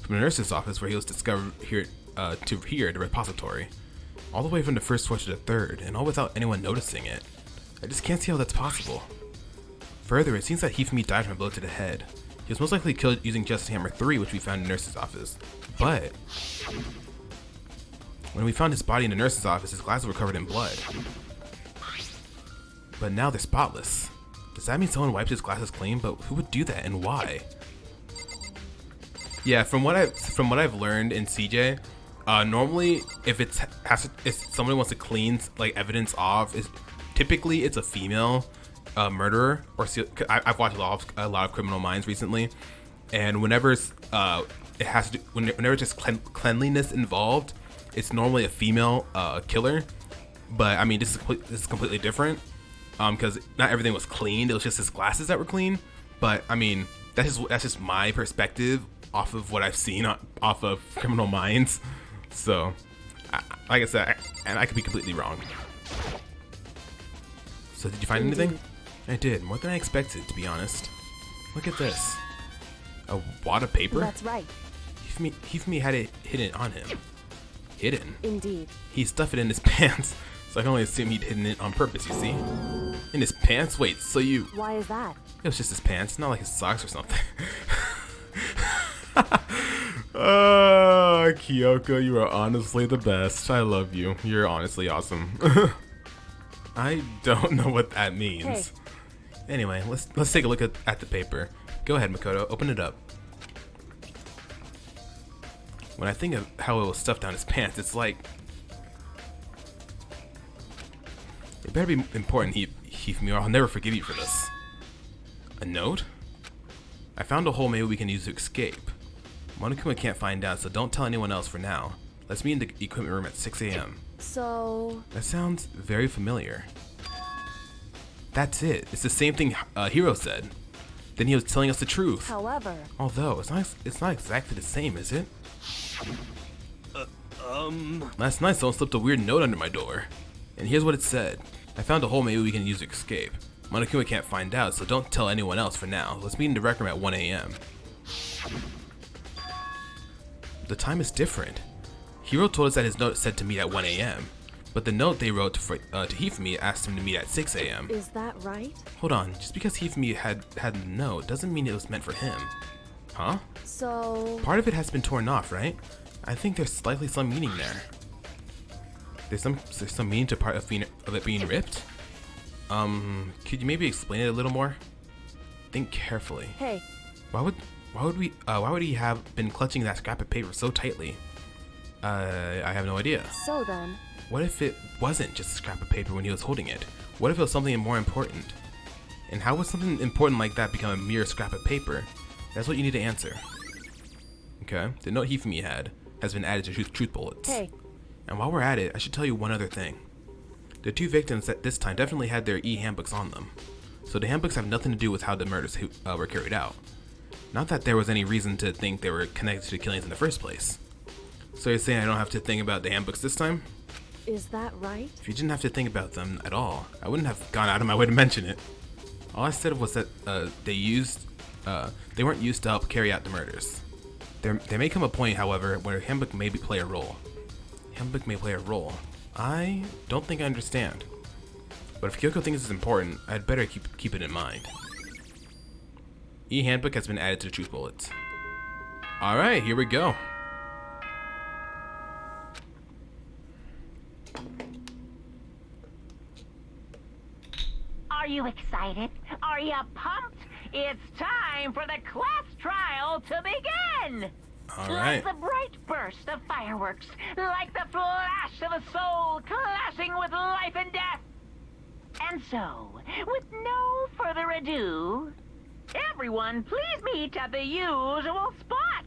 A: from the nurse's office where he was discovered here to here, the repository, all the way from the first floor to the third, and all without anyone noticing it. I just can't see how that's possible. Further, it seems that Hifumi died from a blow to the head. He was most likely killed using Justice Hammer 3, which we found in the nurse's office. But when we found his body in the nurse's office, his glasses were covered in blood. But now they're spotless. Does that mean someone wiped his glasses clean? But who would do that and why? Yeah, from what I've learned in CJ, normally if if somebody wants to clean like evidence off, typically it's a female murderer. Or I've watched a lot of Criminal Minds recently, and whenever whenever there's cleanliness involved, it's normally a female killer. But I mean, this is completely different. Because not everything was cleaned; it was just his glasses that were clean. But I mean, that's just my perspective off of what I've seen off of Criminal Minds. So, like I said, and I could be completely wrong. So, did you find anything? I did, more than I expected, to be honest. Look at this, a wad of paper.
D: That's right.
A: Hifumi had it hidden on him. Hidden?
D: Indeed.
A: He stuffed it in his pants. So I can only assume he'd hidden it on purpose, you see? In his pants? Wait, so you...
D: Why is that?
A: It was just his pants, not like his socks or something. Oh, Kyoko, you are honestly the best. I love you. You're honestly awesome. I don't know what that means.
D: Hey.
A: Anyway, let's take a look at the paper. Go ahead, Makoto, open it up. When I think of how it was stuffed down his pants, it's like... It better be important, Hifumi, or I'll never forgive you for this. A note? I found a hole maybe we can use to escape. Monokuma can't find out, so don't tell anyone else for now. Let's meet in the equipment room at 6 a.m.
D: So...
A: That sounds very familiar. That's it. It's the same thing Hiro said. Then he was telling us the truth.
D: However...
A: Although, it's not exactly the same, is it? Last night someone slipped a weird note under my door. And here's what it said. I found a hole maybe we can use to escape. Monokuma can't find out, so don't tell anyone else for now. Let's meet in the rec room at 1 a.m. The time is different. Hiro told us that his note said to meet at 1 a.m. But the note they wrote to Hifumi asked him to meet at 6 a.m.
D: Is that right?
A: Hold on, just because Hifumi had the note doesn't mean it was meant for him. Huh?
D: So...
A: Part of it has been torn off, right? I think there's slightly some meaning there. There's some meaning to part of it being ripped? Could you maybe explain it a little more? Think carefully.
D: Hey.
A: Why would he have been clutching that scrap of paper so tightly? I have no idea.
D: So then...
A: What if it wasn't just a scrap of paper when he was holding it? What if it was something more important? And how would something important like that become a mere scrap of paper? That's what you need to answer. Okay, the note Hifumi had has been added to truth bullets.
D: Hey.
A: And while we're at it, I should tell you one other thing. The two victims at this time definitely had their e-handbooks on them. So the handbooks have nothing to do with how the murders were carried out. Not that there was any reason to think they were connected to the killings in the first place. So you're saying I don't have to think about the handbooks this time?
D: Is that right?
A: If you didn't have to think about them at all, I wouldn't have gone out of my way to mention it. All I said was that they weren't used to help carry out the murders. There may come a point, however, where a handbook may play a role. Handbook may play a role. I don't think I understand. But if Kyoko thinks it's important, I'd better keep it in mind. E-handbook has been added to the truth bullets. Alright, here we go.
E: Are you excited? Are you pumped? It's time for the class trial to begin!
A: Alright.
E: Like the bright burst of fireworks, like the flash of a soul clashing with life and death. And so, with no further ado, everyone please meet at the usual spot.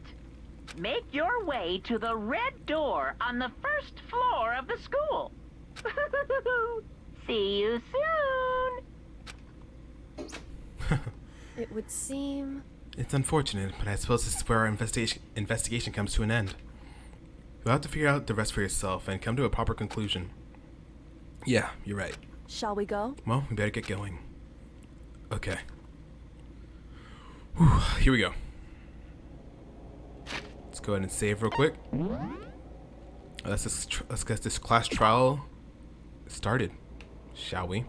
E: make your way to the red door on the first floor of the school. See you soon.
D: It would seem...
A: It's unfortunate, but I suppose this is where our investigation comes to an end. You'll have to figure out the rest for yourself and come to a proper conclusion. Yeah, you're right.
D: Shall we go?
A: Well, we better get going. Okay. Whew, here we go. Let's go ahead and save real quick. Let's get this class trial started, shall we?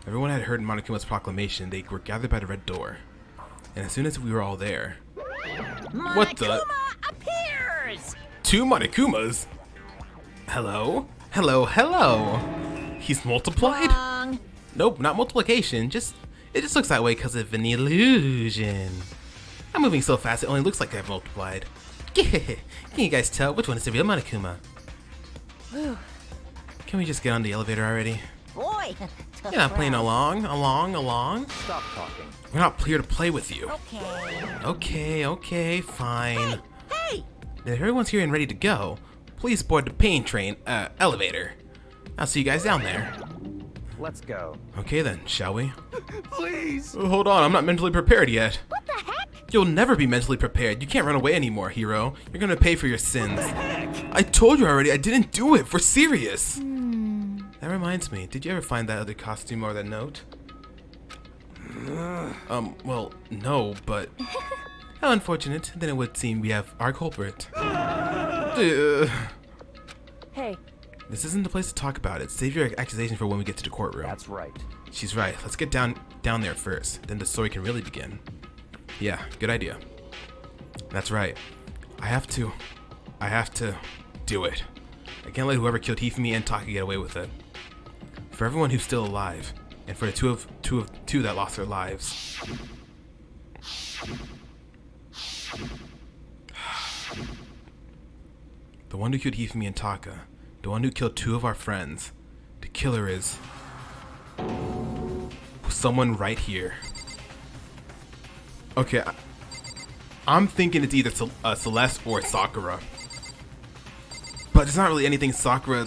A: Everyone had heard Monokuma's proclamation. They were gathered by the red door. And as soon as we were all there... What the?
E: Monokuma appears!
A: 2 Monokumas? Hello? Hello, hello! He's multiplied?
E: Wrong.
A: Nope, not multiplication. It just looks that way because of an illusion. I'm moving so fast it only looks like I've multiplied. Can you guys tell which one is the real Monokuma?
D: Whew.
A: Can we just get on the elevator already?
E: Boy,
A: You're not playing along.
B: Stop talking.
A: We're not here to play with you.
E: Okay.
A: Okay, fine.
E: Hey!
A: If everyone's here and ready to go, please board the pain train, elevator. I'll see you guys down there.
B: Let's go.
A: Okay then, shall we?
B: Please!
A: Oh, hold on, I'm not mentally prepared yet.
C: What the heck?
A: You'll never be mentally prepared. You can't run away anymore, hero. You're gonna pay for your sins.
B: Heck!
A: I told you already, I didn't do it. We're serious. That reminds me, did you ever find that other costume or that note? Well, no, but... How unfortunate. Then it would seem we have our culprit.
D: Hey,
A: This isn't the place to talk about it. Save your accusation for when we get to the courtroom.
B: That's right.
A: She's right. Let's get down there first. Then the story can really begin. Yeah, good idea. That's right. I have to do it. I can't let whoever killed Hifumi and Taka get away with it. For everyone who's still alive, and for the two that lost their lives. The one who killed Hifumi and Taka, the one who killed 2 of our friends, the killer is someone right here. Okay, I'm thinking it's either Celeste or Sakura. But there's not really anything Sakura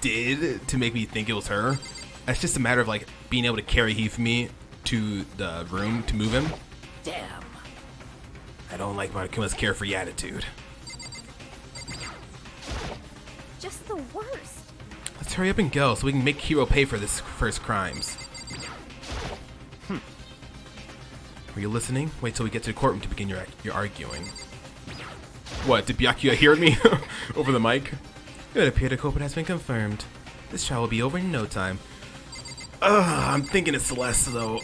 A: did to make me think it was her. It's just a matter of being able to carry Hifumi to the room to move him.
E: Damn.
A: I don't like Monokuma's carefree attitude.
C: Just the worst.
A: Let's hurry up and go so we can make Hiro pay for his crimes. Were you listening? Wait till we get to the courtroom to begin your arguing. What, did Byakuya hear me over the mic? It appears the culprit has been confirmed. This trial will be over in no time. I'm thinking it's Celeste though.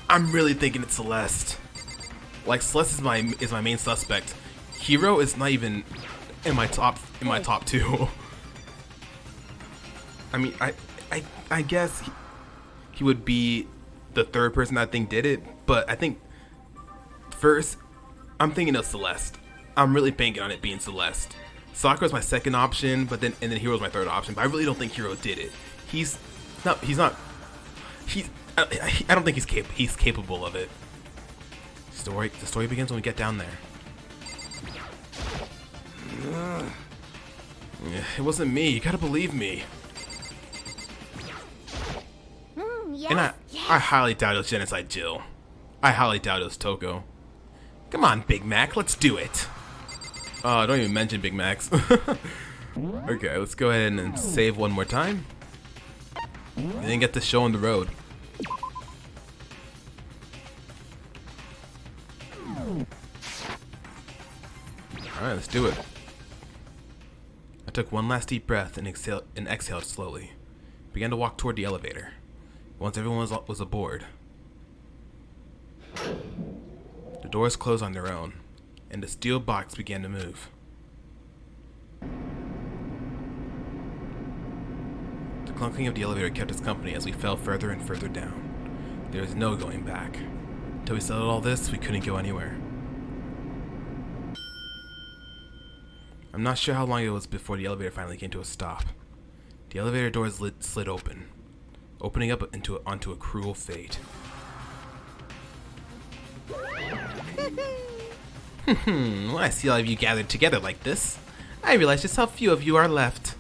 A: I'm really thinking it's Celeste. Celeste is my main suspect. Hiro is not even in my top 2. I mean, I guess he would be the 3rd person I think did it, but I think first I'm thinking of Celeste. I'm really banking on it being Celeste. Sakura's my 2nd option, but then Hiro's my 3rd option. But I really don't think Hiro did it. I don't think he's capable of it. The story begins when we get down there. It wasn't me. You gotta believe me.
C: Yes,
A: And I
C: yes.
A: highly doubt it was Genocide Jill. I highly doubt it was Toko. Come on, Big Mac, let's do it. Don't even mention Big Macs. Okay, let's go ahead and save one more time. And then get the show on the road. Alright, let's do it. I took one last deep breath and exhaled slowly. Began to walk toward the elevator. Once everyone was aboard, the doors closed on their own, and the steel box began to move. The clunking of the elevator kept us company as we fell further and further down. There was no going back. Until we settled all this, we couldn't go anywhere. I'm not sure how long it was before the elevator finally came to a stop. The elevator doors slid open, opening up onto a cruel fate. When I see all of you gathered together like this, I realize just how few of you are left.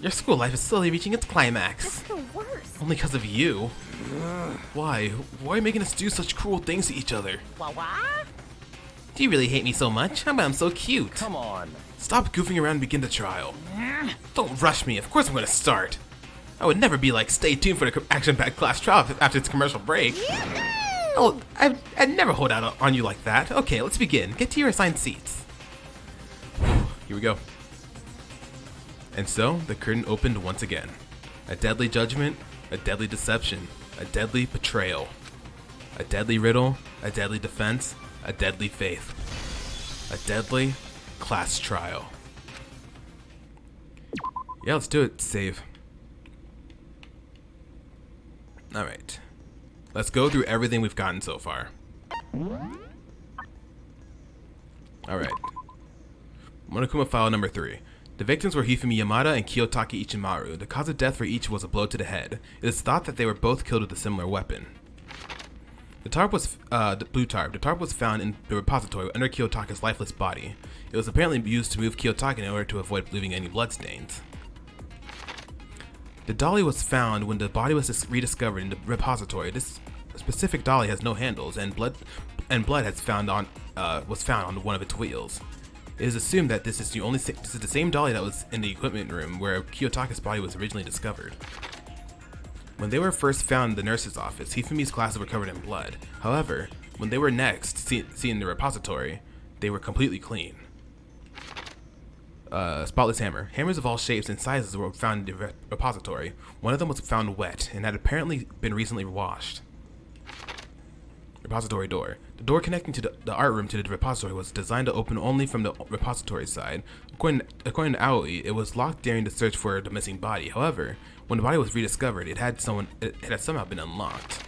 A: Your school life is slowly reaching its climax.
C: That's the worst.
A: Only because of you. Why? Why are you making us do such cruel things to each other? Do you really hate me so much? How about I'm so cute?
B: Come on.
A: Stop goofing around and begin the trial. Don't rush me. Of course I'm going to start. I would never be like, stay tuned for the action-packed class trial after its commercial break. Oh, I'd never hold out on you like that. Okay, let's begin. Get to your assigned seats. Here we go. And so, the curtain opened once again. A deadly judgment, a deadly deception, a deadly betrayal. A deadly riddle, a deadly defense, a deadly faith. A deadly class trial. Yeah, let's do it. Save. Alright. Let's go through everything we've gotten so far. Alright. Monokuma file number 3. The victims were Hifumi Yamada and Kiyotaki Ichimaru. The cause of death for each was a blow to the head. It is thought that they were both killed with a similar weapon. The tarp was, the blue tarp. The tarp was found in the repository under Kiyotaki's lifeless body. It was apparently used to move Kiyotaki in order to avoid leaving any bloodstains. The dolly was found when the body was rediscovered in the repository. This specific dolly has no handles, and blood was found on one of its wheels. It is assumed that this is the same dolly that was in the equipment room where Kiyotaki's body was originally discovered. When they were first found in the nurse's office, Hifumi's glasses were covered in blood. However, when they were next seen in the repository, they were completely clean. Spotless hammer. Hammers of all shapes and sizes were found in the repository. One of them was found wet and had apparently been recently washed. Repository door. The door connecting to the art room to the repository was designed to open only from the repository side. According to Aoi, it was locked during the search for the missing body. However, when the body was rediscovered, it had somehow been unlocked.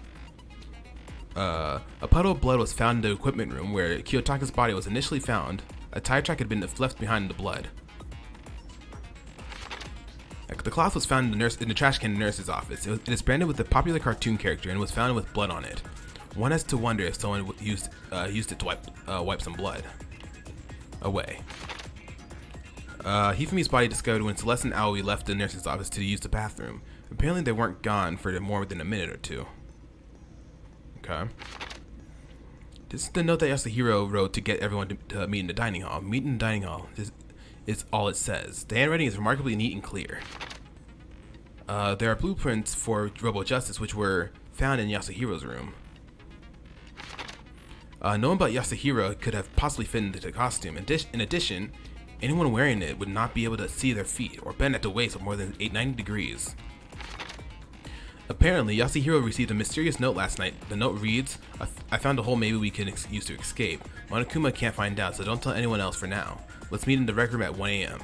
A: A puddle of blood was found in the equipment room where Kiyotaki's body was initially found. A tire track had been left behind in the blood. The cloth was found in the trash can in the nurse's office. It is branded with a popular cartoon character and was found with blood on it. One has to wonder if someone used it to wipe some blood away. Hifumi's body discovered when Celeste and Aoi left the nurse's office to use the bathroom. Apparently they weren't gone for more than a minute or two. Okay. This is the note that Yasuhiro wrote to get everyone to meet in the dining hall. Meet in the dining hall is all it says. The handwriting is remarkably neat and clear. There are blueprints for Robo Justice which were found in Yasuhiro's room. No one but Yasuhiro could have possibly fit into the costume. In addition, anyone wearing it would not be able to see their feet or bend at the waist of more than 90 degrees. Apparently, Yasuhiro received a mysterious note last night. The note reads, I found a hole maybe we can use to escape. Monokuma can't find out, so don't tell anyone else for now. Let's meet in the rec room at 1 a.m.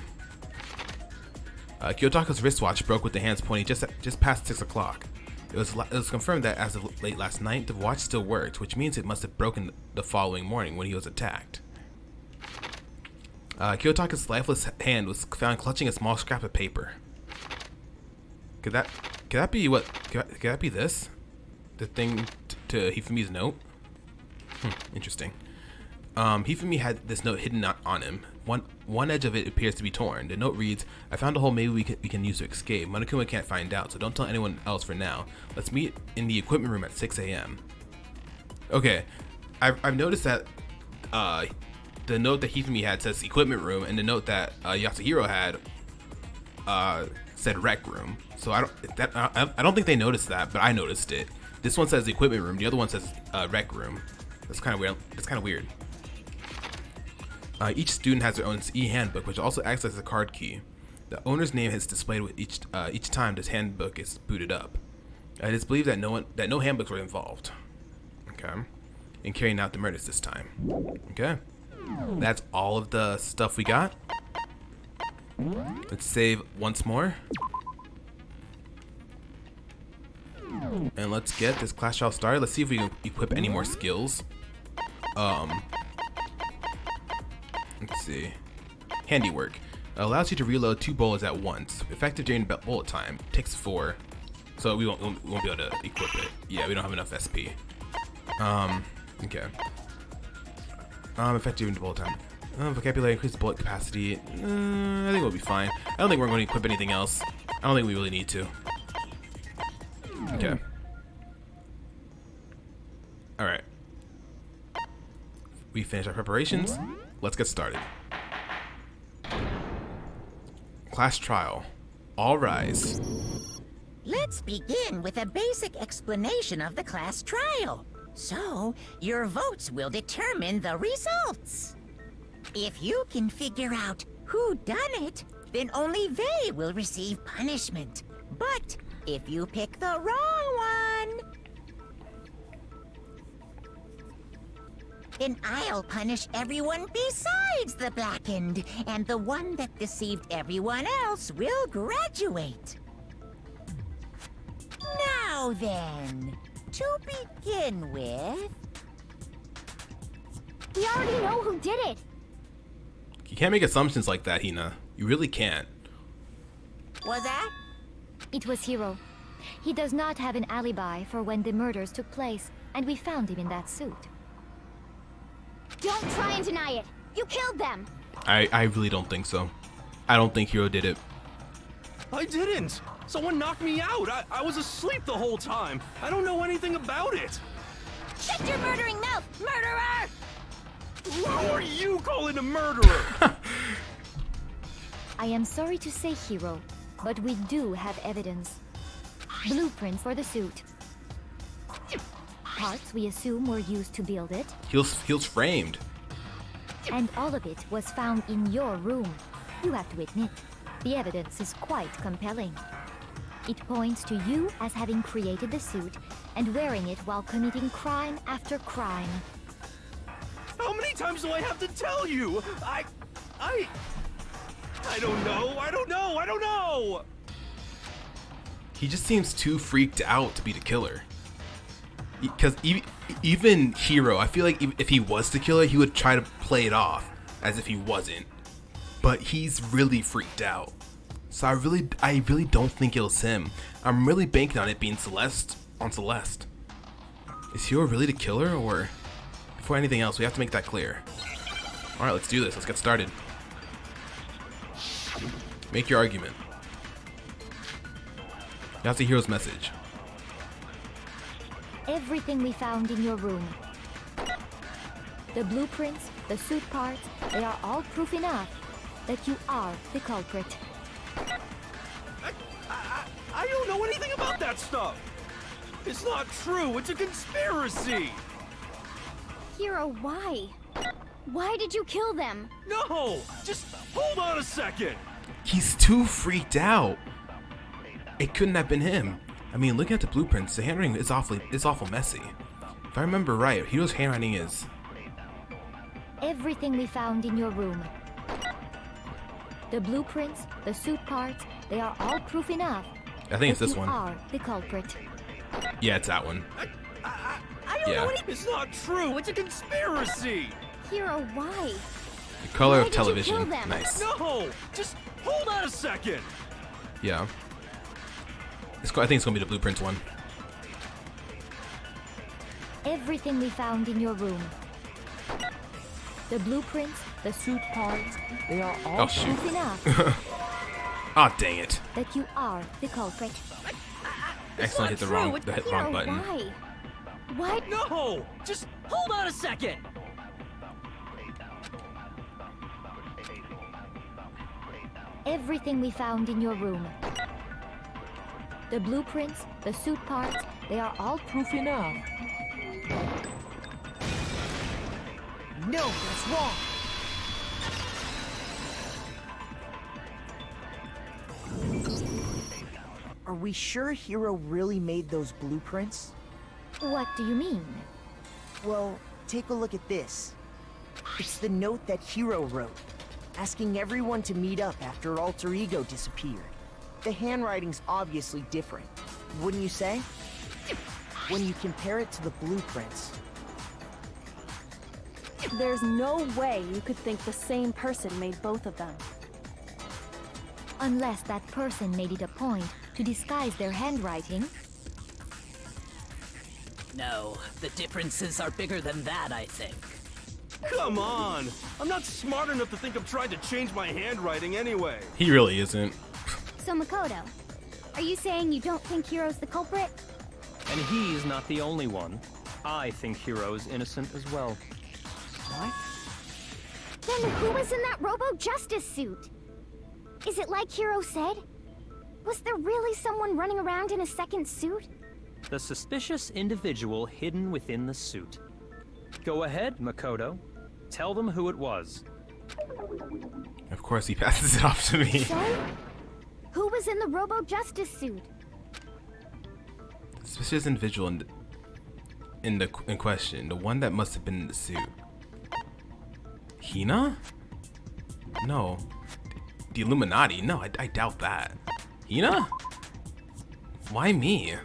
A: Kiyotaki's wristwatch broke with the hands pointing just past 6 o'clock. It was confirmed that as of late last night, the watch still worked, which means it must have broken the following morning when he was attacked. Kiyotaki's lifeless hand was found clutching a small scrap of paper. Could that be what? Could that be this? The thing to Hifumi's note? Interesting. Hifumi had this note hidden on him. One edge of it appears to be torn. The note reads, I found a hole maybe we can use to escape. Monokuma can't find out, so don't tell anyone else for now. Let's meet in the equipment room at 6 a.m. Okay, I've noticed that the note that Hifumi had says equipment room, and the note that Yasuhiro had said rec room. So I don't think they noticed that, but I noticed it. This one says equipment room. The other one says rec room. That's kind of weird. That's kind of weird. Each student has their own e-handbook, which also acts as a card key. The owner's name is displayed with each time this handbook is booted up. It is believed that no handbooks were involved. Okay, in carrying out the murders this time. Okay, that's all of the stuff we got. Let's save once more, and let's get this class trial started. Let's see if we can equip any more skills. Let's see. Handiwork. It allows you to reload 2 bullets at once. Effective during bullet time. Takes 4. So we won't be able to equip it. Yeah, we don't have enough SP. Okay. Effective during bullet time. Vocabulary, increase bullet capacity. I think we'll be fine. I don't think we're going to equip anything else. I don't think we really need to. Okay. Alright. We finished our preparations. Let's get started. Class trial. All rise.
F: Let's begin with a basic explanation of the class trial. So, your votes will determine the results. If you can figure out who done it, then only they will receive punishment. But if you pick the wrong one, then I'll punish everyone besides the blackened, and the one that deceived everyone else will graduate. Now then, to begin with...
C: We already know who did it.
A: You can't make assumptions like that, Hina. You really can't.
F: Was that?
G: It was Hiro. He does not have an alibi for when the murders took place, and we found him in that suit.
C: Don't try and deny it. You killed them.
A: I really don't think so. I don't think Hiro did it.
B: I didn't. Someone knocked me out. I was asleep the whole time. I don't know anything about it.
C: Shut your murdering mouth, murderer!
B: Who are you calling a murderer?
G: I am sorry to say, Hiro, but we do have evidence. Blueprints for the suit. Parts we assume were used to build it.
A: He was framed.
G: And all of it was found in your room. You have to admit, the evidence is quite compelling. It points to you as having created the suit and wearing it while committing crime after crime.
B: How many times do I have to tell you? I don't know. I don't know.
A: He just seems too freaked out to be the killer. Because even Hiro, I feel like if he was the killer, he would try to play it off as if he wasn't. But he's really freaked out. So I really don't think it was him. I'm really banking on it being Celeste on Celeste. Is Hiro really the killer, or before anything else, we have to make that clear. All right, let's do this. Let's get started. Make your argument. That's the hero's message.
G: Everything we found in your room. The blueprints, the suit parts, they are all proof enough that you are the culprit.
B: I don't know anything about that stuff. It's not true. It's a conspiracy.
C: Hiro, why? Why did you kill them?
B: No, just hold on a second.
A: He's too freaked out. It couldn't have been him. I mean, looking at the blueprints, the handwriting is awful messy. If I remember right, Hiro's handwriting is...
G: Everything we found in your room. The blueprints, the suit parts, they are all proof enough.
A: I think it's this
G: you
A: one.
G: are the culprit.
A: Yeah, it's that one.
B: I don't know anything. It's not true. It's a conspiracy.
C: Hiro, why?
A: The color
C: Why
A: of
C: did you
A: television.
C: kill them?
A: Nice.
B: No, just hold on a second.
A: Yeah. I think it's gonna be the blueprints one.
G: Everything we found in your room. The blueprints, the suit parts, they are all proof enough
A: Ah, oh, dang it.
G: that you are the culprit.
A: Excellent, hit the wrong button.
C: Why? What?
B: No, just hold on a second.
G: Everything we found in your room. The blueprints, the suit parts, they are all proof enough.
F: No, that's wrong.
H: Are we sure Hiro really made those blueprints?
G: What do you mean?
H: Well, take a look at this. It's the note that Hiro wrote, asking everyone to meet up after Alter Ego disappeared. The handwriting's obviously different, wouldn't you say? When you compare it to the blueprints.
D: There's no way you could think the same person made both of them.
G: Unless that person made it a point to disguise their handwriting.
I: No, the differences are bigger than that, I think.
B: Come on! I'm not smart enough to think of trying to change my handwriting anyway.
A: He really isn't.
C: So Makoto, are you saying you don't think Hiro's the culprit?
J: And he's not the only one. I think Hiro's innocent as well.
H: What?
C: Then who was in that Robo-Justice suit? Is it like Hiro said? Was there really someone running around in a second suit?
J: The suspicious individual hidden within the suit. Go ahead, Makoto. Tell them who it was.
A: Of course, he passes it off to me.
C: So, who was in the Robo-Justice suit?
A: Suspicious individual in question, the one that must have been in the suit. Hina? No. The Illuminati? No, I doubt that. Hina? Why me?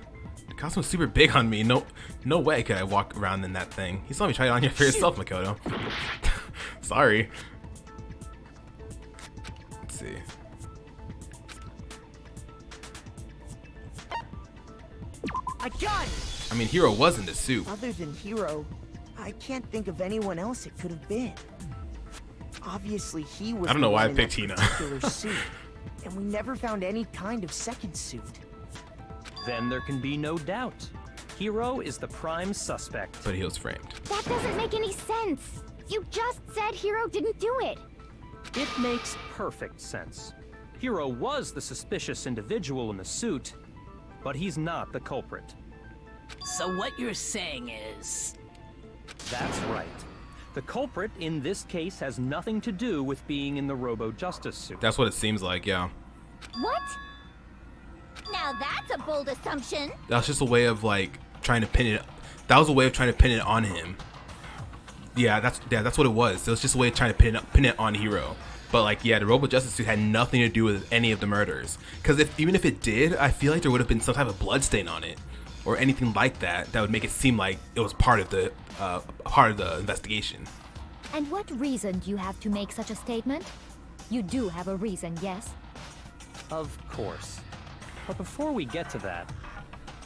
A: The costume's super big on me. No way could I walk around in that thing. You saw me try it on your for yourself, Makoto. Sorry. Let's see.
H: I got it!
A: I mean, Hiro was in the suit.
H: Other than Hiro, I can't think of anyone else it could have been. Obviously, he was.
A: I don't know
H: the
A: why I
H: one in that
A: picked Hina.
H: particular suit, and we never found any kind of second suit.
J: Then there can be no doubt. Hiro is the prime suspect.
A: But he was framed.
C: That doesn't make any sense. You just said Hiro didn't do it.
J: It makes perfect sense. Hiro was the suspicious individual in the suit, but he's not the culprit.
I: So what you're saying is...
J: That's right. The culprit in this case has nothing to do with being in the Robo-Justice suit.
A: That's what it seems like, yeah.
C: What? Now that's a bold assumption.
A: That's just a way of like trying to pin it. That was a way of trying to pin it on him. Yeah, that's what it was. It was just a way of trying to pin it on Hiro. But like, yeah, the Robo-Justice suit had nothing to do with any of the murders. Because even if it did, I feel like there would have been some type of bloodstain on it, or anything like that that would make it seem like it was part of the investigation.
G: And what reason do you have to make such a statement? You do have a reason, yes?
J: Of course. But before we get to that,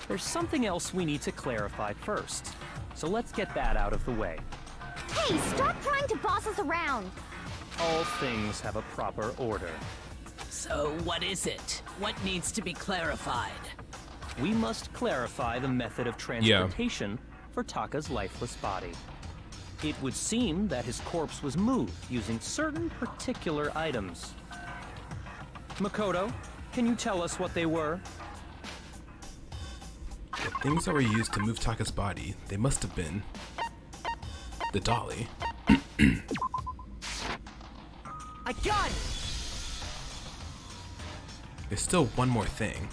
J: there's something else we need to clarify first. So let's get that out of the way.
C: Hey, stop trying to boss us around.
J: All things have a proper order.
I: So what is it? What needs to be clarified?
J: We must clarify the method of transportation for Taka's lifeless body. It would seem that his corpse was moved using certain particular items. Makoto, can you tell us what they were?
A: The things that were used to move Taka's body, they must have been the dolly.
H: I got it!
A: There's still one more thing.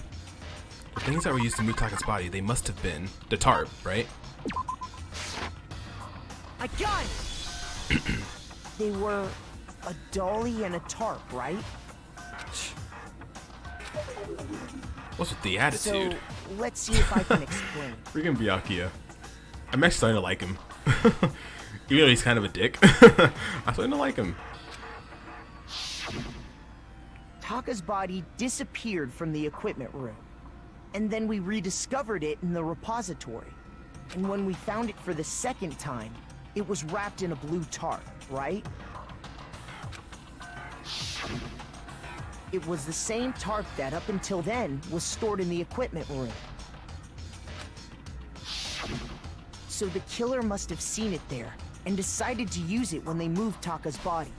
A: The things that were used to move Taka's body, they must have been the tarp, right?
H: I got it! They were a dolly and a tarp, right?
A: What's with the attitude?
H: So, let's see if I can explain.
A: Freaking Byakuya. I'm actually starting to like him. Even though he's kind of a dick. I'm starting to like him.
H: Taka's body disappeared from the equipment room, and then we rediscovered it in the repository. And when we found it for the second time, it was wrapped in a blue tarp, right? It was the same tarp that, up until then, was stored in the equipment room. So the killer must have seen it there, and decided to use it when they moved Taka's body.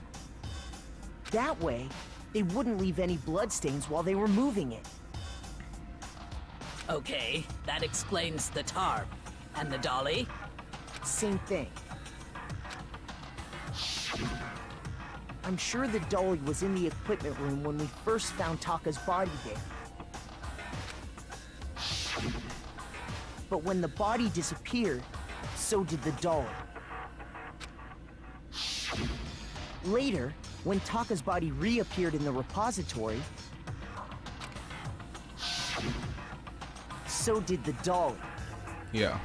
H: That way, they wouldn't leave any bloodstains while they were moving it.
I: Okay, that explains the tarp. And the dolly?
H: Same thing. I'm sure the dolly was in the equipment room when we first found Taka's body there. But when the body disappeared, so did the dolly. Later, when Taka's body reappeared in the repository, so did the dolly.
A: Yeah.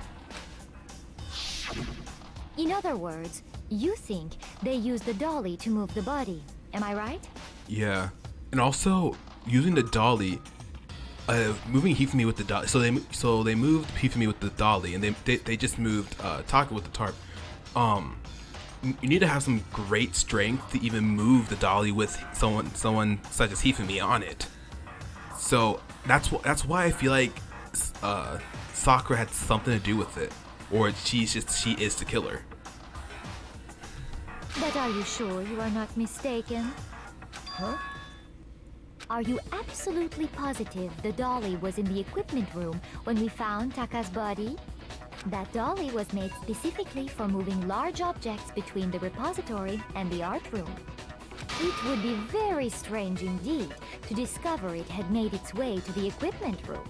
G: In other words, you think they used the dolly to move the body. Am I right?
A: Yeah. And also, using the dolly, moving Hifumi with the dolly. So they moved Hifumi with the dolly, and they just moved Taka with the tarp. You need to have some great strength to even move the dolly with someone such as Hifumi on it. So that's why I feel like Sakura had something to do with it, or she is the killer.
G: But are you sure you are not mistaken?
H: Huh?
G: Are you absolutely positive the dolly was in the equipment room when we found Taka's body? That dolly was made specifically for moving large objects between the repository and the art room. It would be very strange indeed to discover it had made its way to the equipment room.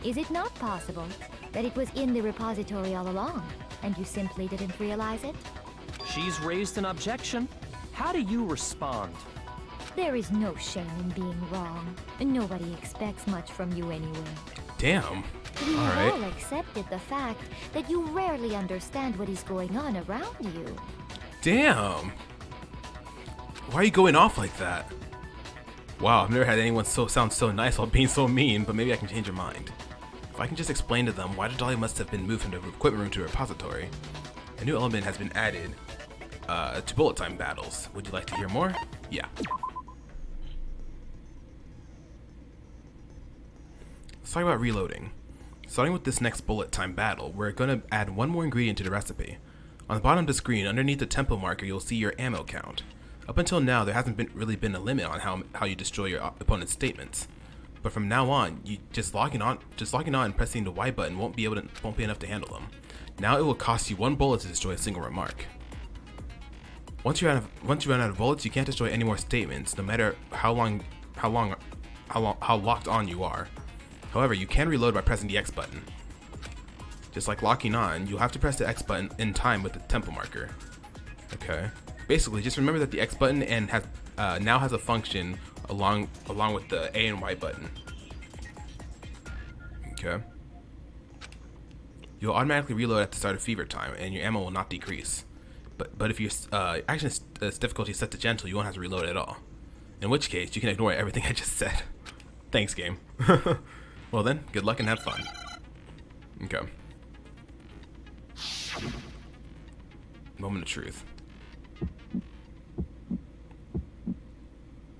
G: Is it not possible that it was in the repository all along, and you simply didn't realize it?
J: She's raised an objection. How do you respond?
G: There is no shame in being wrong. Nobody expects much from you anyway.
A: Damn.
G: We
A: All
G: have
A: right.
G: all accepted the fact that you rarely understand what is going on around you.
A: Damn. Why are you going off like that? Wow, I've never had anyone sound so nice while being so mean, but maybe I can change your mind. If I can just explain to them why the dolly must have been moved from the equipment room to a repository. A new element has been added to bullet time battles. Would you like to hear more? Yeah. Let's talk about reloading. Starting with this next bullet time battle, we're going to add one more ingredient to the recipe. On the bottom of the screen, underneath the tempo marker, you'll see your ammo count. Up until now, there hasn't really been a limit on how you destroy your opponent's statements. But from now on, you just logging on and pressing the Y button won't be enough to handle them. Now it will cost you 1 bullet to destroy a single remark. Once you run out of bullets, you can't destroy any more statements, no matter how locked on you are. However, you can reload by pressing the X button. Just like locking on, you'll have to press the X button in time with the tempo marker. Okay. Basically, just remember that the X button now has a function along with the A and Y button. Okay. You'll automatically reload at the start of fever time, and your ammo will not decrease. But if your action difficulty is set to gentle, you won't have to reload at all. In which case, you can ignore everything I just said. Thanks, game. Well then, good luck and have fun. Okay. Moment of truth.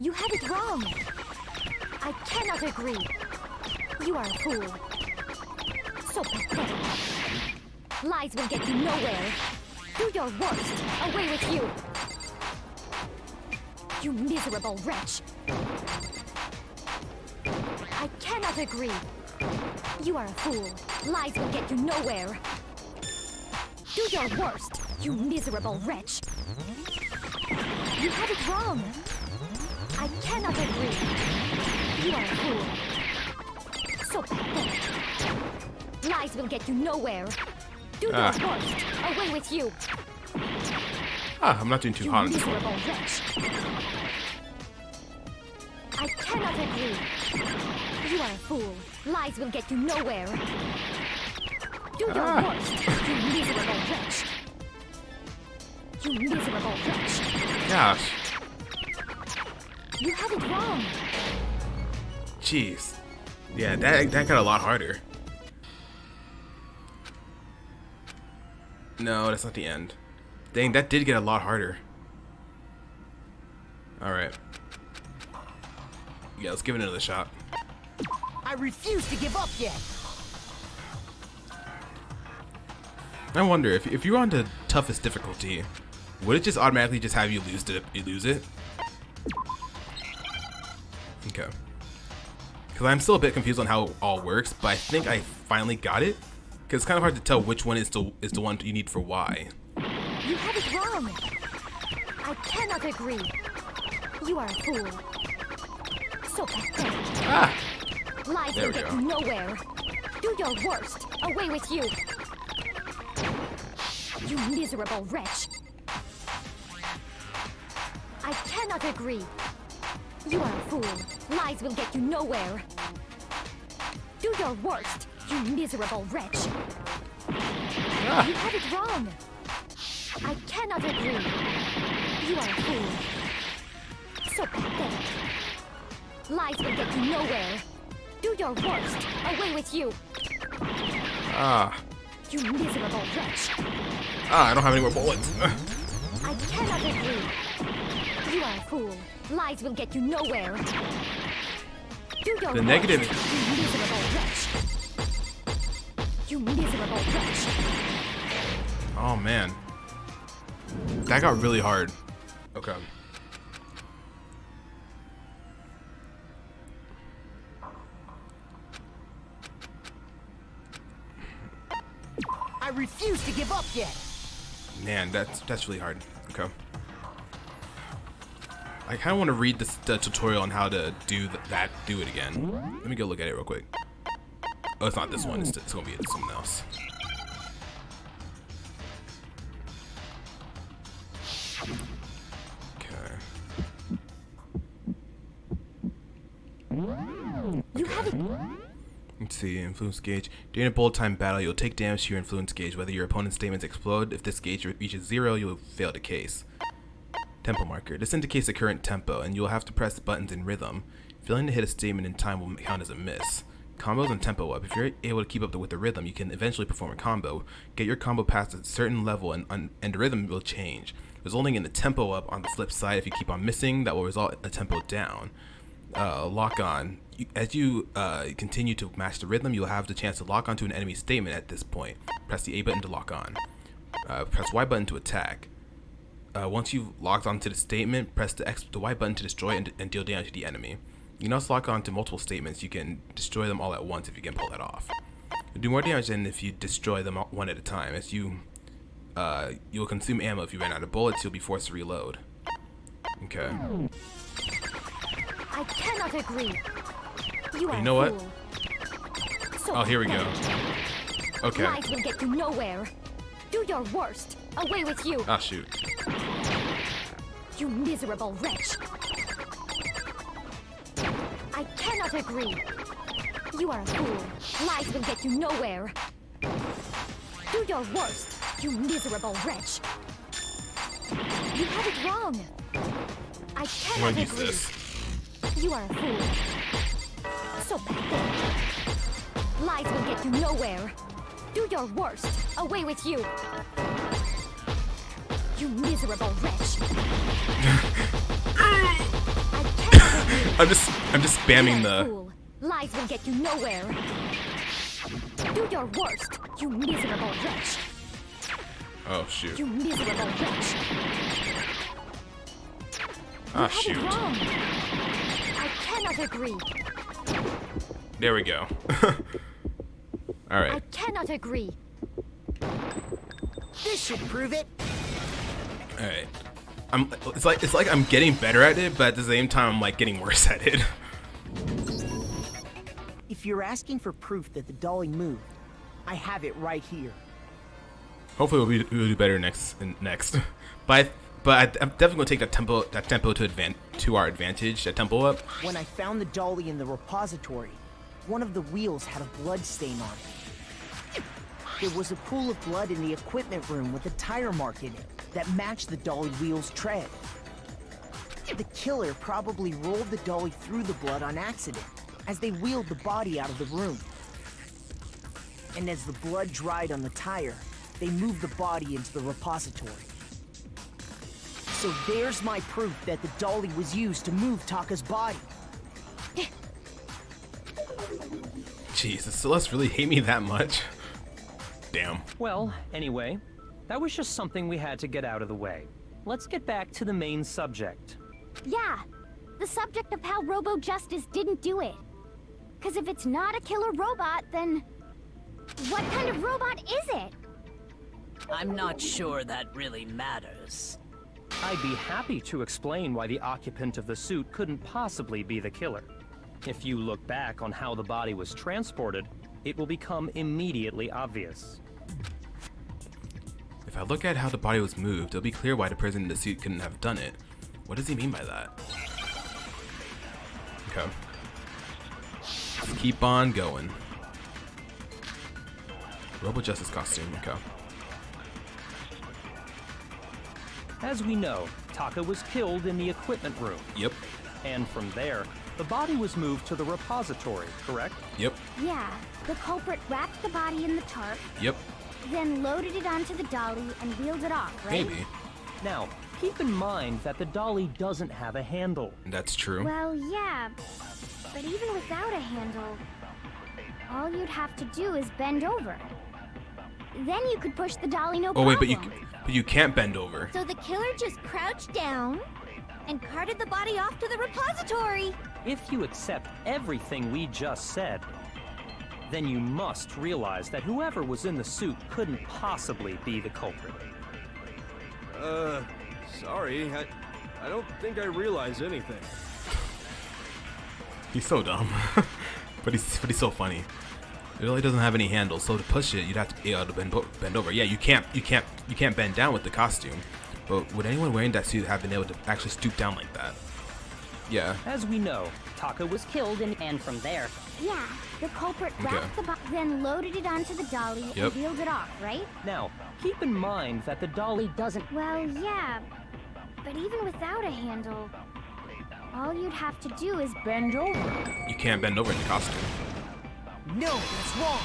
G: You have it wrong. I cannot agree. You are a fool. So pathetic. Lies will get you nowhere. Do your worst. Away with you. You miserable wretch. I cannot agree. You are a fool. Lies will get you nowhere. Do your worst, you miserable wretch. You have it wrong. I cannot agree. You are a fool. So pathetic. Lies will get you nowhere. Do your worst. Away with you.
A: I'm not doing too hot on this one.
G: Miserable wretch. I cannot agree. You are a fool. Lies will get you nowhere. Do your worst, you miserable wretch. You miserable wretch.
A: Gosh.
G: You have it wrong.
A: Jeez. Yeah, that got a lot harder. No, that's not the end. Dang, that did get a lot harder. Alright. Yeah, let's give it another shot.
H: I refuse to give up yet.
A: I wonder if you're on the toughest difficulty, would it just automatically just have you lose it? Okay. Because I'm still a bit confused on how it all works, but I think I finally got it. Because it's kind of hard to tell which one is the one you need for why.
G: You have it wrong. I cannot agree. You are a fool. So pathetic. Lies will get you nowhere. Do your worst. Away with you. You miserable wretch. I cannot agree. You are a fool. Lies will get you nowhere. Do your worst, you miserable wretch. You have it wrong. I cannot agree. You are a fool. So pathetic. Lies will get you nowhere. Do your worst. Away with you.
A: Ah.
G: You miserable wretch.
A: Ah, I don't have any more bullets.
G: I cannot agree. You are a fool. Lies will get you nowhere. Do your
A: The
G: worst,
A: negative.
G: You miserable wretch. You miserable wretch.
A: Oh man. That got really hard. Okay.
H: I refuse to give up yet.
A: Man, that's really hard. Okay. I kind of want to read the tutorial on how to do do it again. Let me go look at it real quick. Oh, it's not this one. It's gonna be something else. Okay.
G: You have it.
A: Let's see, influence gauge. During a bullet time battle, you'll take damage to your influence gauge, whether your opponent's statements explode. If this gauge reaches 0, you'll fail the case. Tempo marker. This indicates the current tempo, and you'll have to press buttons in rhythm. Failing to hit a statement in time will count as a miss. Combos and tempo up. If you're able to keep up with the rhythm, you can eventually perform a combo. Get your combo past a certain level, and the rhythm will change, resulting in the tempo up. On the flip side, if you keep on missing, that will result in a tempo down. Lock on. As you continue to match the rhythm, you'll have the chance to lock onto an enemy statement at this point. Press the A button to lock on. Press Y button to attack. Once you've locked onto the statement, press the Y button to destroy and deal damage to the enemy. You can also lock onto multiple statements. You can destroy them all at once if you can pull that off. You'll do more damage than if you destroy them one at a time. As you'll consume ammo. If you ran out of bullets, you'll be forced to reload. Okay.
G: I cannot agree. You are
A: You know
G: a
A: what?
G: fool. So
A: Oh, here we go.
G: pathetic.
A: Okay.
G: Lies will get you nowhere. Do your worst. Away with you.
A: Ah, shoot.
G: You miserable wretch. I cannot agree. You are a fool. Lies will get you nowhere. Do your worst, you miserable wretch. You have it wrong. I
A: I'm
G: cannot
A: gonna use
G: agree.
A: this.
G: You are a fool. So pathetic. Lies will get you nowhere. Do your worst. Away with you. You miserable wretch. I cannot agree.
A: I'm just spamming
G: You are a
A: the.
G: fool. Lies will get you nowhere. Do your worst, you miserable wretch.
A: Oh shoot.
G: You miserable wretch.
A: Ah,
G: You have
A: shoot.
G: it wrong. I cannot agree.
A: There we go. All
G: I
A: right.
G: cannot agree.
H: This should prove it.
A: All right. It's like I'm getting better at it, but at the same time I'm like getting worse at it.
H: If you're asking for proof that the dolly moved, I have it right here.
A: Hopefully we'll do better next. But I'm definitely gonna take that tempo to our advantage. That tempo up.
H: When I found the dolly in the repository, one of the wheels had a blood stain on it. There was a pool of blood in the equipment room with a tire mark in it that matched the dolly wheel's tread. The killer probably rolled the dolly through the blood on accident as they wheeled the body out of the room. And as the blood dried on the tire, they moved the body into the repository. So there's my proof that the dolly was used to move Taka's body.
A: Jesus, Celeste really hate me that much. Damn.
J: Well, anyway, that was just something we had to get out of the way. Let's get back to the main subject.
C: Yeah, the subject of how Robo Justice didn't do it. Because if it's not a killer robot, then what kind of robot is it?
I: I'm not sure that really matters.
J: I'd be happy to explain why the occupant of the suit couldn't possibly be the killer. If you look back on how the body was transported, it will become immediately obvious.
A: If I look at how the body was moved, it'll be clear why the person in the suit couldn't have done it. What does he mean by that? Okay. Let's keep on going. Robo Justice costume, okay.
J: As we know, Taka was killed in the equipment room.
A: Yep.
J: And from there, the body was moved to the repository, correct?
A: Yep.
C: Yeah, the culprit wrapped the body in the tarp,
A: Yep.
C: then loaded it onto the dolly and wheeled it off, right?
A: Maybe.
J: Now, keep in mind that the dolly doesn't have a handle.
A: That's true.
C: Well, yeah, but even without a handle, all you'd have to do is bend over. Then you could push the dolly no
A: Oh
C: problem.
A: wait, but you can't bend over.
C: So the killer just crouched down and carted the body off to the repository.
J: If you accept everything we just said, then you must realize that whoever was in the suit couldn't possibly be the culprit.
B: Sorry, I don't think I realize anything.
A: He's so dumb, but he's so funny. It really doesn't have any handles, so to push it, you'd have to be able to bend over. Yeah, you can't bend down with the costume. But would anyone wearing that suit have been able to actually stoop down like that? Yeah.
J: As we know, Taka was killed and from there.
C: Yeah, the culprit wrapped the body, then loaded it onto the dolly and wheeled it off, right?
J: Now, keep in mind that the dolly doesn't...
C: Well, yeah, but even without a handle, all you'd have to do is bend over.
A: You can't bend over in the costume.
H: No, that's wrong.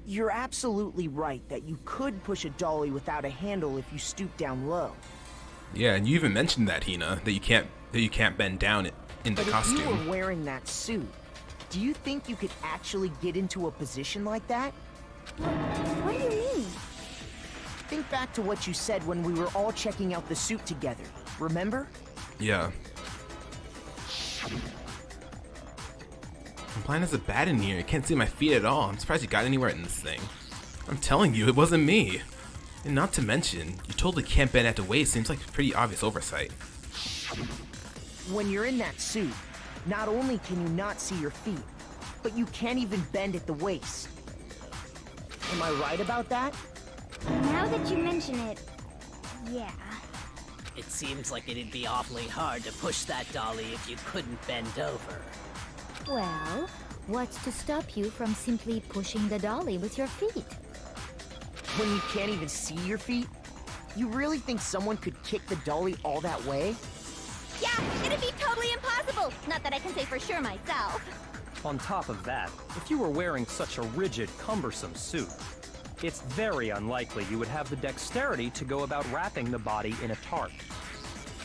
H: You're absolutely right that you could push a dolly without a handle if you stoop down low.
A: Yeah, and you even mentioned that, Hina, that you can't bend down in the costume.
H: If you were wearing that suit, do you think you could actually get into a position like that?
C: What do you mean?
H: Think back to what you said when we were all checking out the suit together. Remember?
A: Yeah. I'm blind as a bat in here. I can't see my feet at all. I'm surprised you got anywhere in this thing. I'm telling you, it wasn't me. And not to mention, you totally can't bend at the waist. Seems like a pretty obvious oversight.
H: When you're in that suit, not only can you not see your feet, but you can't even bend at the waist. Am I right about that?
C: Now that you mention it, yeah.
I: It seems like it'd be awfully hard to push that dolly if you couldn't bend over.
G: Well, what's to stop you from simply pushing the dolly with your feet?
H: When you can't even see your feet? You really think someone could kick the dolly all that way?
C: Yeah, it'd be totally impossible. Not that I can say for sure myself.
J: On top of that, if you were wearing such a rigid, cumbersome suit, it's very unlikely you would have the dexterity to go about wrapping the body in a tarp.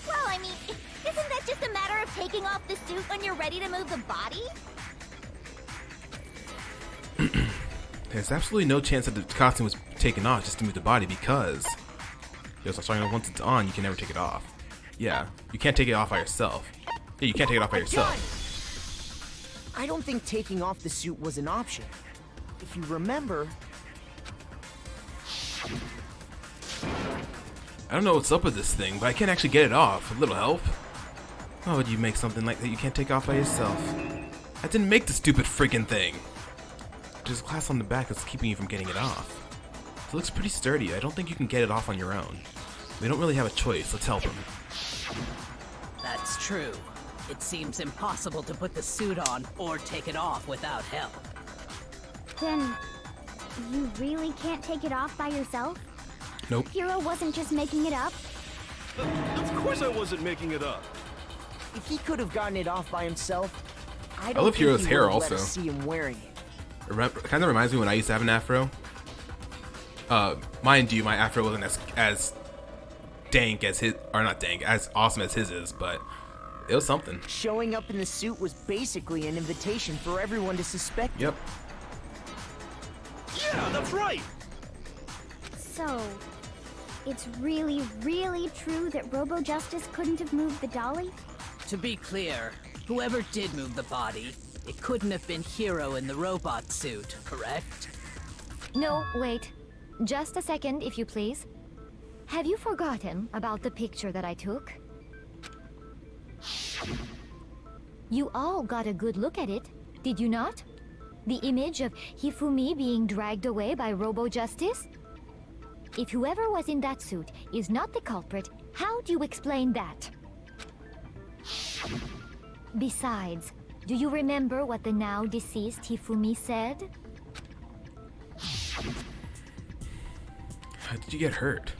C: Well, I mean, isn't that just a matter of taking off the suit when you're ready to move the body?
A: There's absolutely no chance that the costume was taken off just to move the body because once it's on, you can never take it off. Yeah, you can't take it off by yourself. Yeah, you can't take it off by yourself.
H: I don't think taking off the suit was an option. If you remember...
A: I don't know what's up with this thing, but I can't actually get it off. A little help? Why would you make something like that you can't take off by yourself? I didn't make the stupid freaking thing. There's a glass on the back that's keeping you from getting it off. It looks pretty sturdy. I don't think you can get it off on your own. We don't really have a choice. Let's help him.
I: That's true. It seems impossible to put the suit on or take it off without help.
C: Then, you really can't take it off by yourself?
A: Nope.
C: Hero wasn't just making it up?
B: Of course I wasn't making it up.
H: If he could have gotten it off by himself, I
A: I
H: don't
A: love
H: think
A: Hero's
H: he
A: hair
H: would have let
A: also.
H: us see him wearing it.
A: Kind of reminds me when I used to have an afro. Mind you, my afro wasn't as dank as his, or not dank, as awesome as his is, but it was something.
H: Showing up in the suit was basically an invitation for everyone to suspect him.
A: Yep.
B: Yeah, that's right.
C: So, it's really, really true that Robo Justice couldn't have moved the dolly?
I: To be clear, whoever did move the body, it couldn't have been Hero in the robot suit, correct?
G: No, wait. Just a second, if you please. Have you forgotten about the picture that I took? You all got a good look at it, did you not? The image of Hifumi being dragged away by Robo Justice? If whoever was in that suit is not the culprit, how do you explain that? Besides, do you remember what the now deceased Hifumi said?
A: How did you get hurt?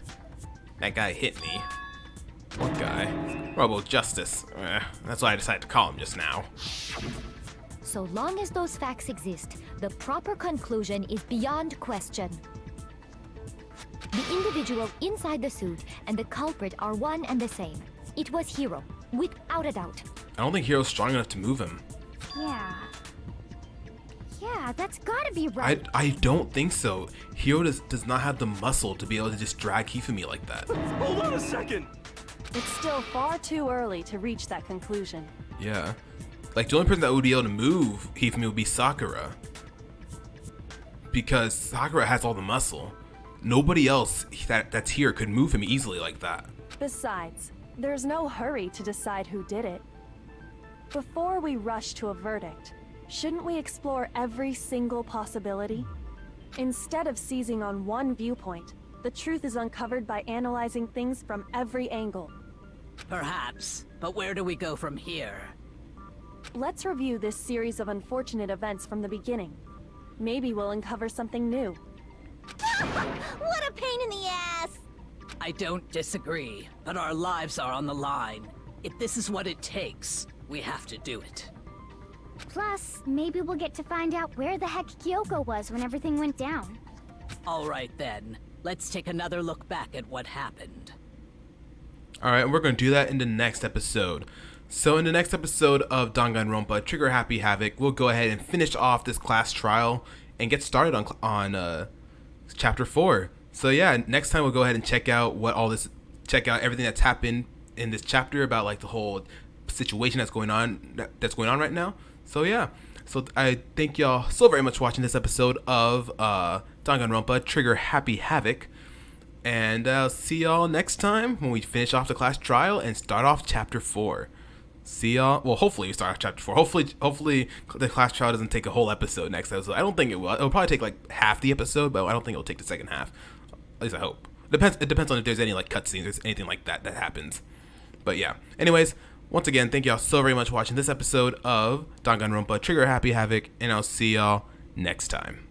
A: That guy hit me. What guy? Robo Justice. That's why I decided to call him just now.
G: So long as those facts exist, the proper conclusion is beyond question. The individual inside the suit and the culprit are one and the same. It was Hiro, without a doubt.
A: I don't think Hiro's strong enough to move him.
C: Yeah, that's gotta be right.
A: I don't think so. Hiro does not have the muscle to be able to just drag Hifumi like that.
B: Hold on a second!
D: It's still far too early to reach that conclusion.
A: Yeah. Like, the only person that would be able to move Hifumi would be Sakura. Because Sakura has all the muscle. Nobody else that's here could move him easily like that.
D: Besides, there's no hurry to decide who did it. Before we rush to a verdict, shouldn't we explore every single possibility? Instead of seizing on one viewpoint, the truth is uncovered by analyzing things from every angle.
I: Perhaps, but where do we go from here?
D: Let's review this series of unfortunate events from the beginning. Maybe we'll uncover something new.
C: What a pain in the ass!
I: I don't disagree, but our lives are on the line. If this is what it takes, we have to do it.
C: Plus, maybe we'll get to find out where the heck Kyoko was when everything went down.
I: All right then, let's take another look back at what happened.
A: Alright, and we're going to do that in the next episode. So in the next episode of Danganronpa, Trigger Happy Havoc, we'll go ahead and finish off this class trial and get started on Chapter 4. So yeah, next time we'll go ahead and check out everything that's happened in this chapter about like the whole situation that's going on right now. So yeah, so I thank y'all so very much for watching this episode of Danganronpa Trigger Happy Havoc, and I'll see y'all next time when we finish off the class trial and start off Chapter 4. See y'all. Well, hopefully we start off Chapter 4. Hopefully the class trial doesn't take a whole episode next episode. I don't think it will. It'll probably take like half the episode, but I don't think it'll take the second half. At least I hope. It depends on if there's any like cutscenes or anything like that happens. But yeah. Anyways, once again, thank y'all so very much for watching this episode of Danganronpa Trigger Happy Havoc, and I'll see y'all next time.